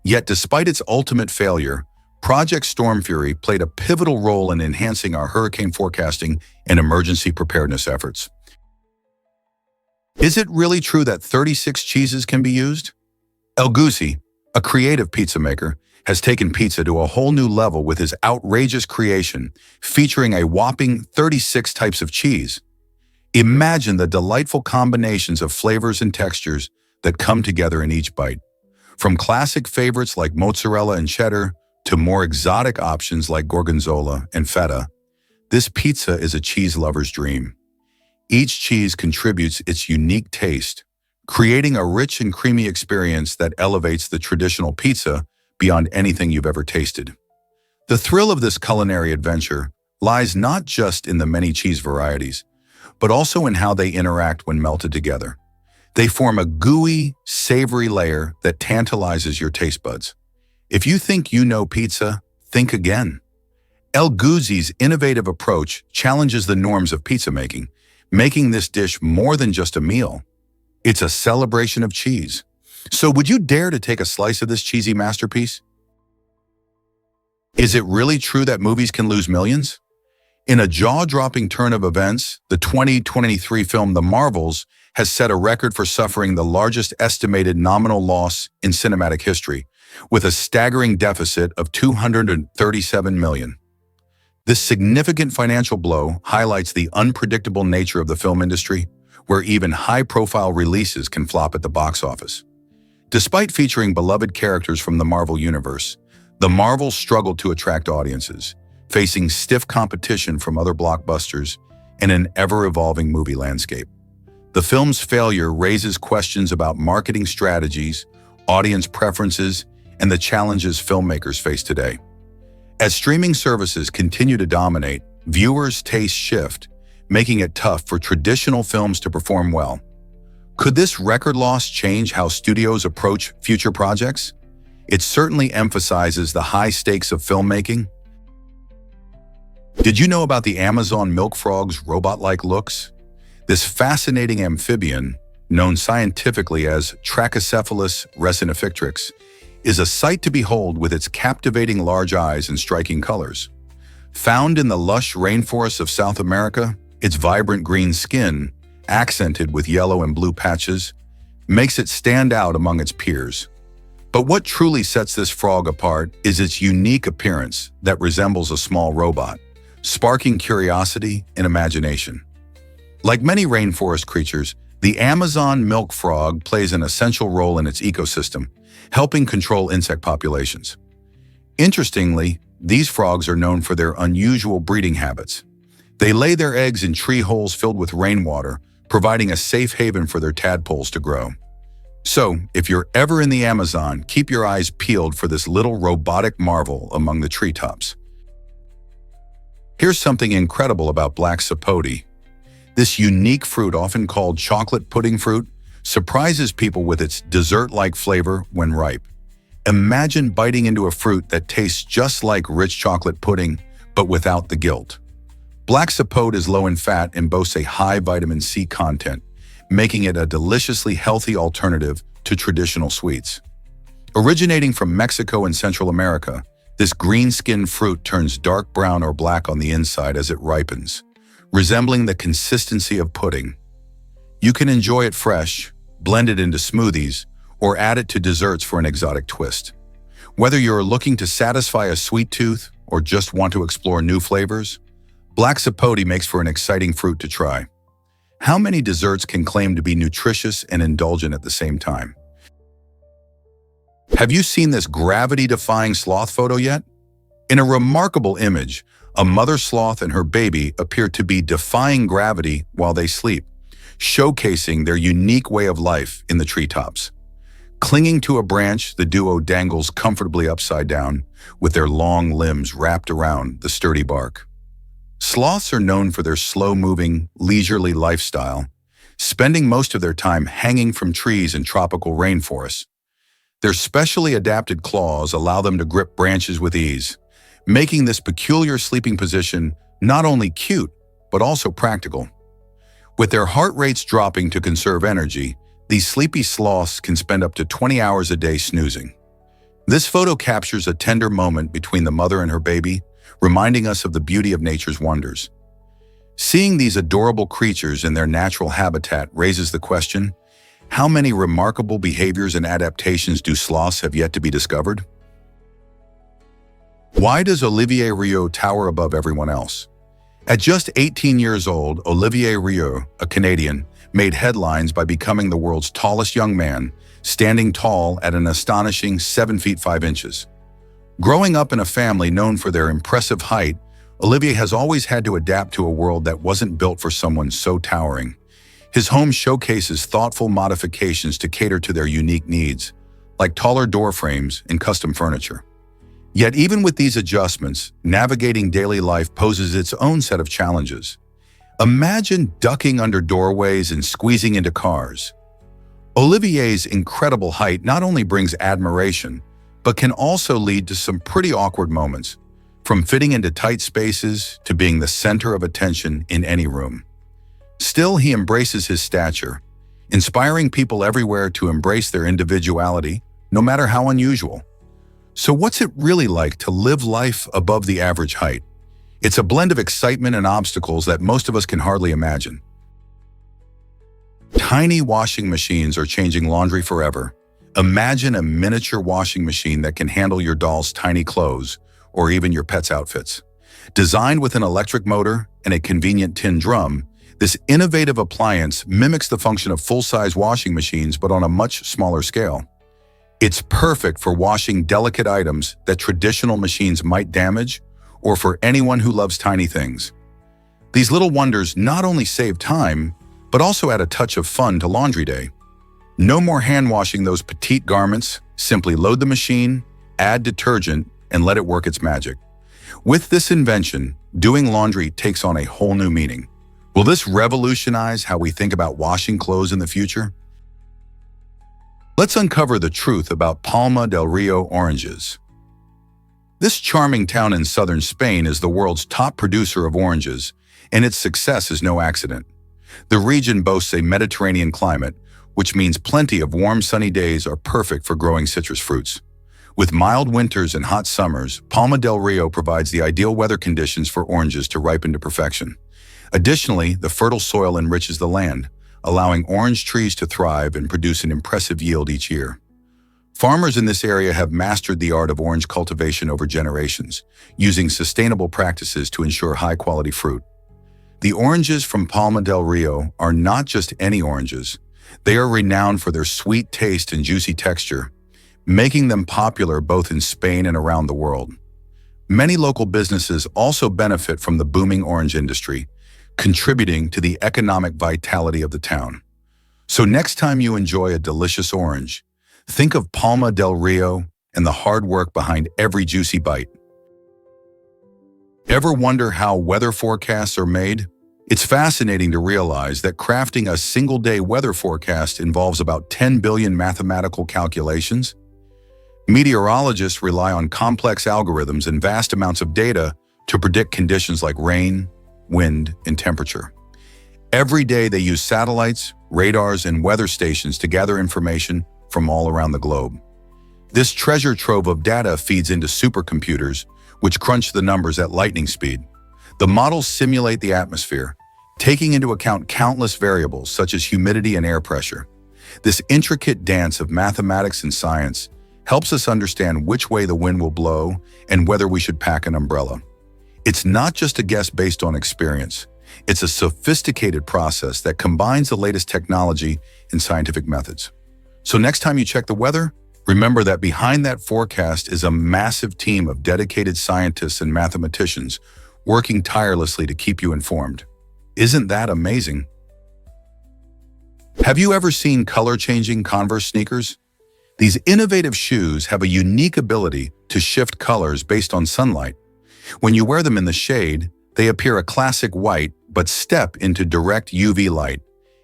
Yet, despite its ultimate failure, Project Storm Fury played a pivotal role in enhancing our hurricane forecasting and emergency preparedness efforts. Is it really true that 36 cheeses can be used? El Guzzi, a creative pizza maker, has taken pizza to a whole new level with his outrageous creation, featuring a whopping 36 types of cheese. Imagine the delightful combinations of flavors and textures that come together in each bite. From classic favorites like mozzarella and cheddar to more exotic options like gorgonzola and feta, this pizza is a cheese lover's dream. Each cheese contributes its unique taste, creating a rich and creamy experience that elevates the traditional pizza beyond anything you've ever tasted. The thrill of this culinary adventure lies not just in the many cheese varieties, but also in how they interact when melted together. They form a gooey, savory layer that tantalizes your taste buds. If you think you know pizza, think again. El Guzzi's innovative approach challenges the norms of pizza making this dish more than just a meal. It's a celebration of cheese. So would you dare to take a slice of this cheesy masterpiece? Is it really true that movies can lose millions? In a jaw-dropping turn of events, the 2023 film The Marvels has set a record for suffering the largest estimated nominal loss in cinematic history, with a staggering deficit of $237 million. This significant financial blow highlights the unpredictable nature of the film industry, where even high-profile releases can flop at the box office. Despite featuring beloved characters from the Marvel Universe, The Marvels struggled to attract audiences, facing stiff competition from other blockbusters and an ever-evolving movie landscape. The film's failure raises questions about marketing strategies, audience preferences, and the challenges filmmakers face today. As streaming services continue to dominate, viewers' tastes shift, making it tough for traditional films to perform well. Could this record loss change how studios approach future projects? It certainly emphasizes the high stakes of filmmaking. Did you know about the Amazon milk frog's robot-like looks? This fascinating amphibian, known scientifically as Trachycephalus resinifictrix, is a sight to behold with its captivating large eyes and striking colors. Found in the lush rainforests of South America, its vibrant green skin, accented with yellow and blue patches, makes it stand out among its peers. But what truly sets this frog apart is its unique appearance that resembles a small robot, sparking curiosity and imagination. Like many rainforest creatures, the Amazon milk frog plays an essential role in its ecosystem, helping control insect populations. Interestingly, these frogs are known for their unusual breeding habits. They lay their eggs in tree holes filled with rainwater, providing a safe haven for their tadpoles to grow. So, if you're ever in the Amazon, keep your eyes peeled for this little robotic marvel among the treetops. Here's something incredible about black sapote. This unique fruit, often called chocolate pudding fruit, surprises people with its dessert-like flavor when ripe. Imagine biting into a fruit that tastes just like rich chocolate pudding, but without the guilt. Black sapote is low in fat and boasts a high vitamin C content, making it a deliciously healthy alternative to traditional sweets. Originating from Mexico and Central America, this green-skinned fruit turns dark brown or black on the inside as it ripens, resembling the consistency of pudding. You can enjoy it fresh, blend it into smoothies, or add it to desserts for an exotic twist. Whether you're looking to satisfy a sweet tooth or just want to explore new flavors, black sapote makes for an exciting fruit to try. How many desserts can claim to be nutritious and indulgent at the same time? Have you seen this gravity-defying sloth photo yet? In a remarkable image, a mother sloth and her baby appear to be defying gravity while they sleep, showcasing their unique way of life in the treetops. Clinging to a branch, the duo dangles comfortably upside down, with their long limbs wrapped around the sturdy bark. Sloths are known for their slow-moving, leisurely lifestyle, spending most of their time hanging from trees in tropical rainforests. Their specially adapted claws allow them to grip branches with ease, making this peculiar sleeping position not only cute, but also practical. With their heart rates dropping to conserve energy, these sleepy sloths can spend up to 20 hours a day snoozing. This photo captures a tender moment between the mother and her baby, reminding us of the beauty of nature's wonders. Seeing these adorable creatures in their natural habitat raises the question, how many remarkable behaviors and adaptations do sloths have yet to be discovered? Why does Olivier Riou tower above everyone else? At just 18 years old, Olivier Riou, a Canadian, made headlines by becoming the world's tallest young man, standing tall at an astonishing 7 feet 5 inches. Growing up in a family known for their impressive height, Olivier has always had to adapt to a world that wasn't built for someone so towering. His home showcases thoughtful modifications to cater to their unique needs, like taller door frames and custom furniture. Yet even with these adjustments, navigating daily life poses its own set of challenges. Imagine ducking under doorways and squeezing into cars. Olivier's incredible height not only brings admiration, but can also lead to some pretty awkward moments, from fitting into tight spaces to being the center of attention in any room. Still, he embraces his stature, inspiring people everywhere to embrace their individuality, no matter how unusual. So what's it really like to live life above the average height? It's a blend of excitement and obstacles that most of us can hardly imagine. Tiny washing machines are changing laundry forever. Imagine a miniature washing machine that can handle your doll's tiny clothes or even your pet's outfits. Designed with an electric motor and a convenient tin drum, this innovative appliance mimics the function of full-size washing machines but on a much smaller scale. It's perfect for washing delicate items that traditional machines might damage, or for anyone who loves tiny things. These little wonders not only save time, but also add a touch of fun to laundry day. No more hand washing those petite garments. Simply load the machine, add detergent, and let it work its magic. With this invention, doing laundry takes on a whole new meaning. Will this revolutionize how we think about washing clothes in the future? Let's uncover the truth about Palma del Rio oranges. This charming town in southern Spain is the world's top producer of oranges, and its success is no accident. The region boasts a Mediterranean climate, which means plenty of warm, sunny days are perfect for growing citrus fruits. With mild winters and hot summers, Palma del Rio provides the ideal weather conditions for oranges to ripen to perfection. Additionally, the fertile soil enriches the land, allowing orange trees to thrive and produce an impressive yield each year. Farmers in this area have mastered the art of orange cultivation over generations, using sustainable practices to ensure high-quality fruit. The oranges from Palma del Rio are not just any oranges. They are renowned for their sweet taste and juicy texture, making them popular both in Spain and around the world. Many local businesses also benefit from the booming orange industry, contributing to the economic vitality of the town. So next time you enjoy a delicious orange, think of Palma del Rio and the hard work behind every juicy bite. Ever wonder how weather forecasts are made? It's fascinating to realize that crafting a single-day weather forecast involves about 10 billion mathematical calculations. Meteorologists rely on complex algorithms and vast amounts of data to predict conditions like rain, wind, and temperature. Every day they use satellites, radars, and weather stations to gather information from all around the globe. This treasure trove of data feeds into supercomputers, which crunch the numbers at lightning speed. The models simulate the atmosphere, taking into account countless variables such as humidity and air pressure. This intricate dance of mathematics and science helps us understand which way the wind will blow and whether we should pack an umbrella. It's not just a guess based on experience. It's a sophisticated process that combines the latest technology and scientific methods. So next time you check the weather, remember that behind that forecast is a massive team of dedicated scientists and mathematicians working tirelessly to keep you informed. Isn't that amazing? Have you ever seen color-changing Converse sneakers? These innovative shoes have a unique ability to shift colors based on sunlight. When you wear them in the shade, they appear a classic white, but step into direct UV light,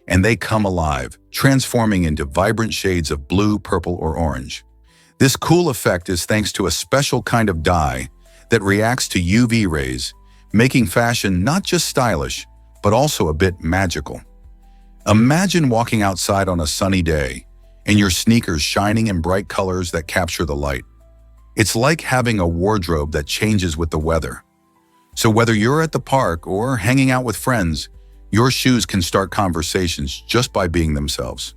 and they come alive, transforming into vibrant shades of blue, purple, or orange. This cool effect is thanks to a special kind of dye that reacts to UV rays, making fashion not just stylish, but also a bit magical. Imagine walking outside on a sunny day, and your sneakers shining in bright colors that capture the light. It's like having a wardrobe that changes with the weather. So whether you're at the park or hanging out with friends, your shoes can start conversations just by being themselves.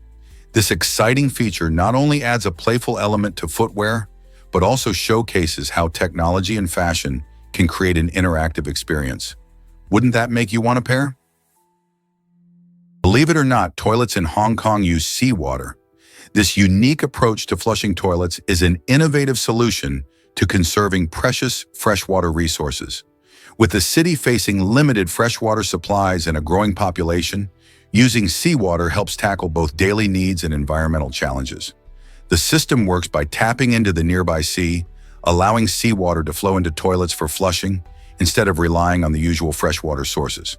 This exciting feature not only adds a playful element to footwear, but also showcases how technology and fashion can create an interactive experience. Wouldn't that make you want a pair? Believe it or not, toilets in Hong Kong use seawater. This unique approach to flushing toilets is an innovative solution to conserving precious freshwater resources. With the city facing limited freshwater supplies and a growing population, Using seawater helps tackle both daily needs and environmental challenges. The system works by tapping into the nearby sea, allowing seawater to flow into toilets for flushing instead of relying on the usual freshwater sources.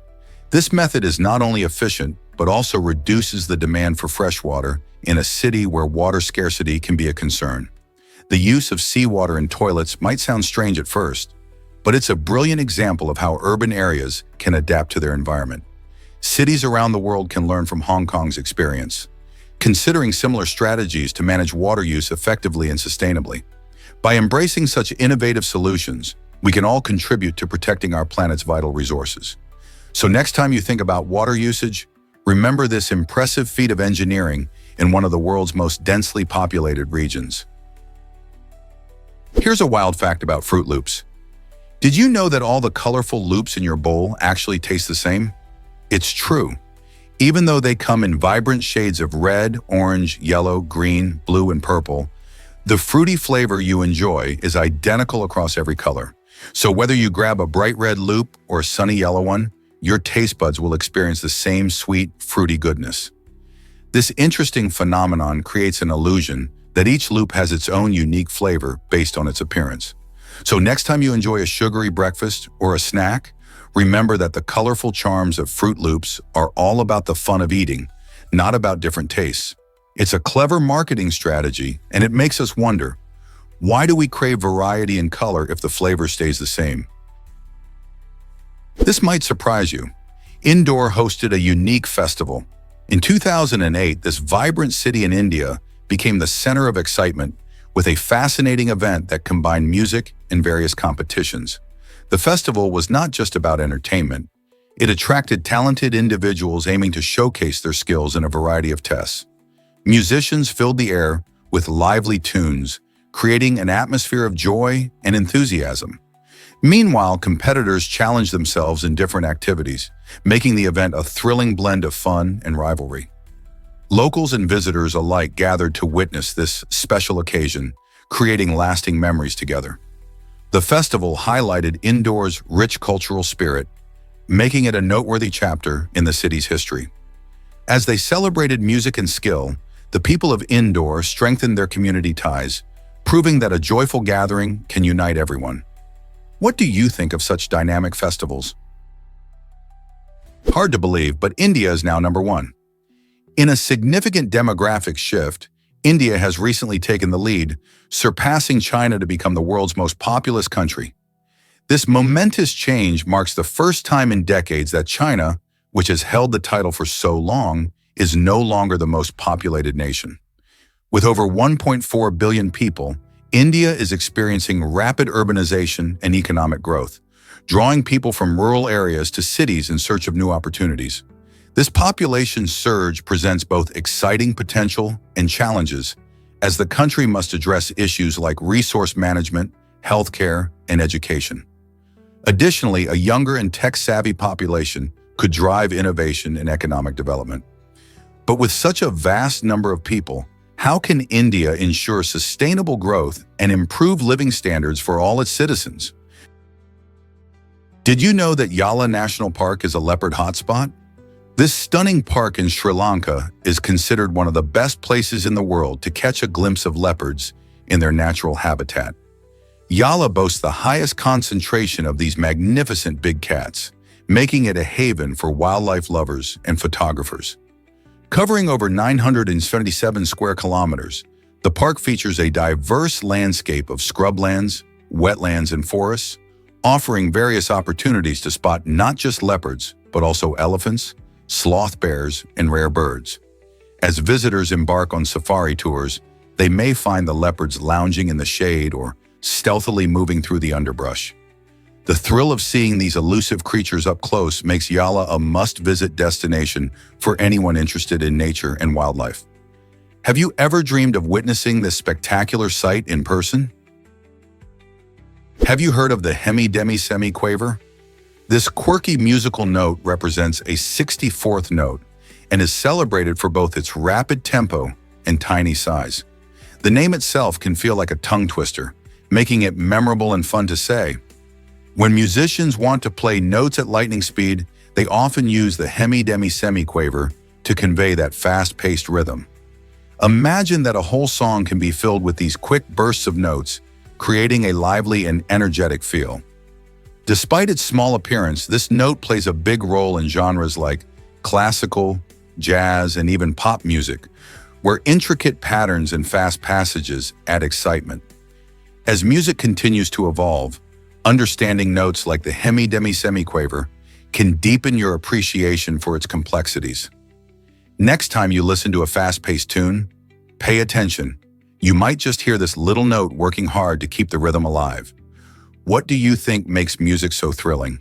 This method is not only efficient, but also reduces the demand for fresh water in a city where water scarcity can be a concern. The use of seawater in toilets might sound strange at first, but it's a brilliant example of how urban areas can adapt to their environment. Cities around the world can learn from Hong Kong's experience, considering similar strategies to manage water use effectively and sustainably. By embracing such innovative solutions, we can all contribute to protecting our planet's vital resources. So next time you think about water usage, remember this impressive feat of engineering in one of the world's most densely populated regions. Here's a wild fact about Fruit Loops. Did you know that all the colorful loops in your bowl actually taste the same? It's true. Even though they come in vibrant shades of red, orange, yellow, green, blue, and purple, the fruity flavor you enjoy is identical across every color. So whether you grab a bright red loop or a sunny yellow one, your taste buds will experience the same sweet, fruity goodness. This interesting phenomenon creates an illusion that each loop has its own unique flavor based on its appearance. So next time you enjoy a sugary breakfast or a snack, remember that the colorful charms of Fruit Loops are all about the fun of eating, not about different tastes. It's a clever marketing strategy, and it makes us wonder, why do we crave variety in color if the flavor stays the same? This might surprise you. Indore hosted a unique festival. In 2008, this vibrant city in India became the center of excitement with a fascinating event that combined music and various competitions. The festival was not just about entertainment. It attracted talented individuals aiming to showcase their skills in a variety of tests. Musicians filled the air with lively tunes, creating an atmosphere of joy and enthusiasm. Meanwhile, competitors challenged themselves in different activities, making the event a thrilling blend of fun and rivalry. Locals and visitors alike gathered to witness this special occasion, creating lasting memories together. The festival highlighted Indore's rich cultural spirit, making it a noteworthy chapter in the city's history. As they celebrated music and skill, the people of Indore strengthened their community ties, proving that a joyful gathering can unite everyone. What do you think of such dynamic festivals? Hard to believe, but India is now number one. In a significant demographic shift, India has recently taken the lead, surpassing China to become the world's most populous country. This momentous change marks the first time in decades that China, which has held the title for so long, is no longer the most populated nation. With over 1.4 billion people, India is experiencing rapid urbanization and economic growth, drawing people from rural areas to cities in search of new opportunities. This population surge presents both exciting potential and challenges, as the country must address issues like resource management, healthcare, and education. Additionally, a younger and tech-savvy population could drive innovation and economic development. But with such a vast number of people, how can India ensure sustainable growth and improve living standards for all its citizens? Did you know that Yala National Park is a leopard hotspot? This stunning park in Sri Lanka is considered one of the best places in the world to catch a glimpse of leopards in their natural habitat. Yala boasts the highest concentration of these magnificent big cats, making it a haven for wildlife lovers and photographers. Covering over 977 square kilometers, the park features a diverse landscape of scrublands, wetlands, and forests, offering various opportunities to spot not just leopards, but also elephants, sloth bears, and rare birds. As visitors embark on safari tours, they may find the leopards lounging in the shade or stealthily moving through the underbrush. The thrill of seeing these elusive creatures up close makes Yala a must-visit destination for anyone interested in nature and wildlife. Have you ever dreamed of witnessing this spectacular sight in person? Have you heard of the hemi-demi-semi-quaver? This quirky musical note represents a 64th note and is celebrated for both its rapid tempo and tiny size. The name itself can feel like a tongue twister, making it memorable and fun to say. When musicians want to play notes at lightning speed, they often use the hemi-demi-semi-quaver to convey that fast-paced rhythm. Imagine that a whole song can be filled with these quick bursts of notes, creating a lively and energetic feel. Despite its small appearance, this note plays a big role in genres like classical, jazz, and even pop music, where intricate patterns and fast passages add excitement. As music continues to evolve, understanding notes like the hemi-demi-semiquaver can deepen your appreciation for its complexities. Next time you listen to a fast-paced tune, pay attention. You might just hear this little note working hard to keep the rhythm alive. What do you think makes music so thrilling?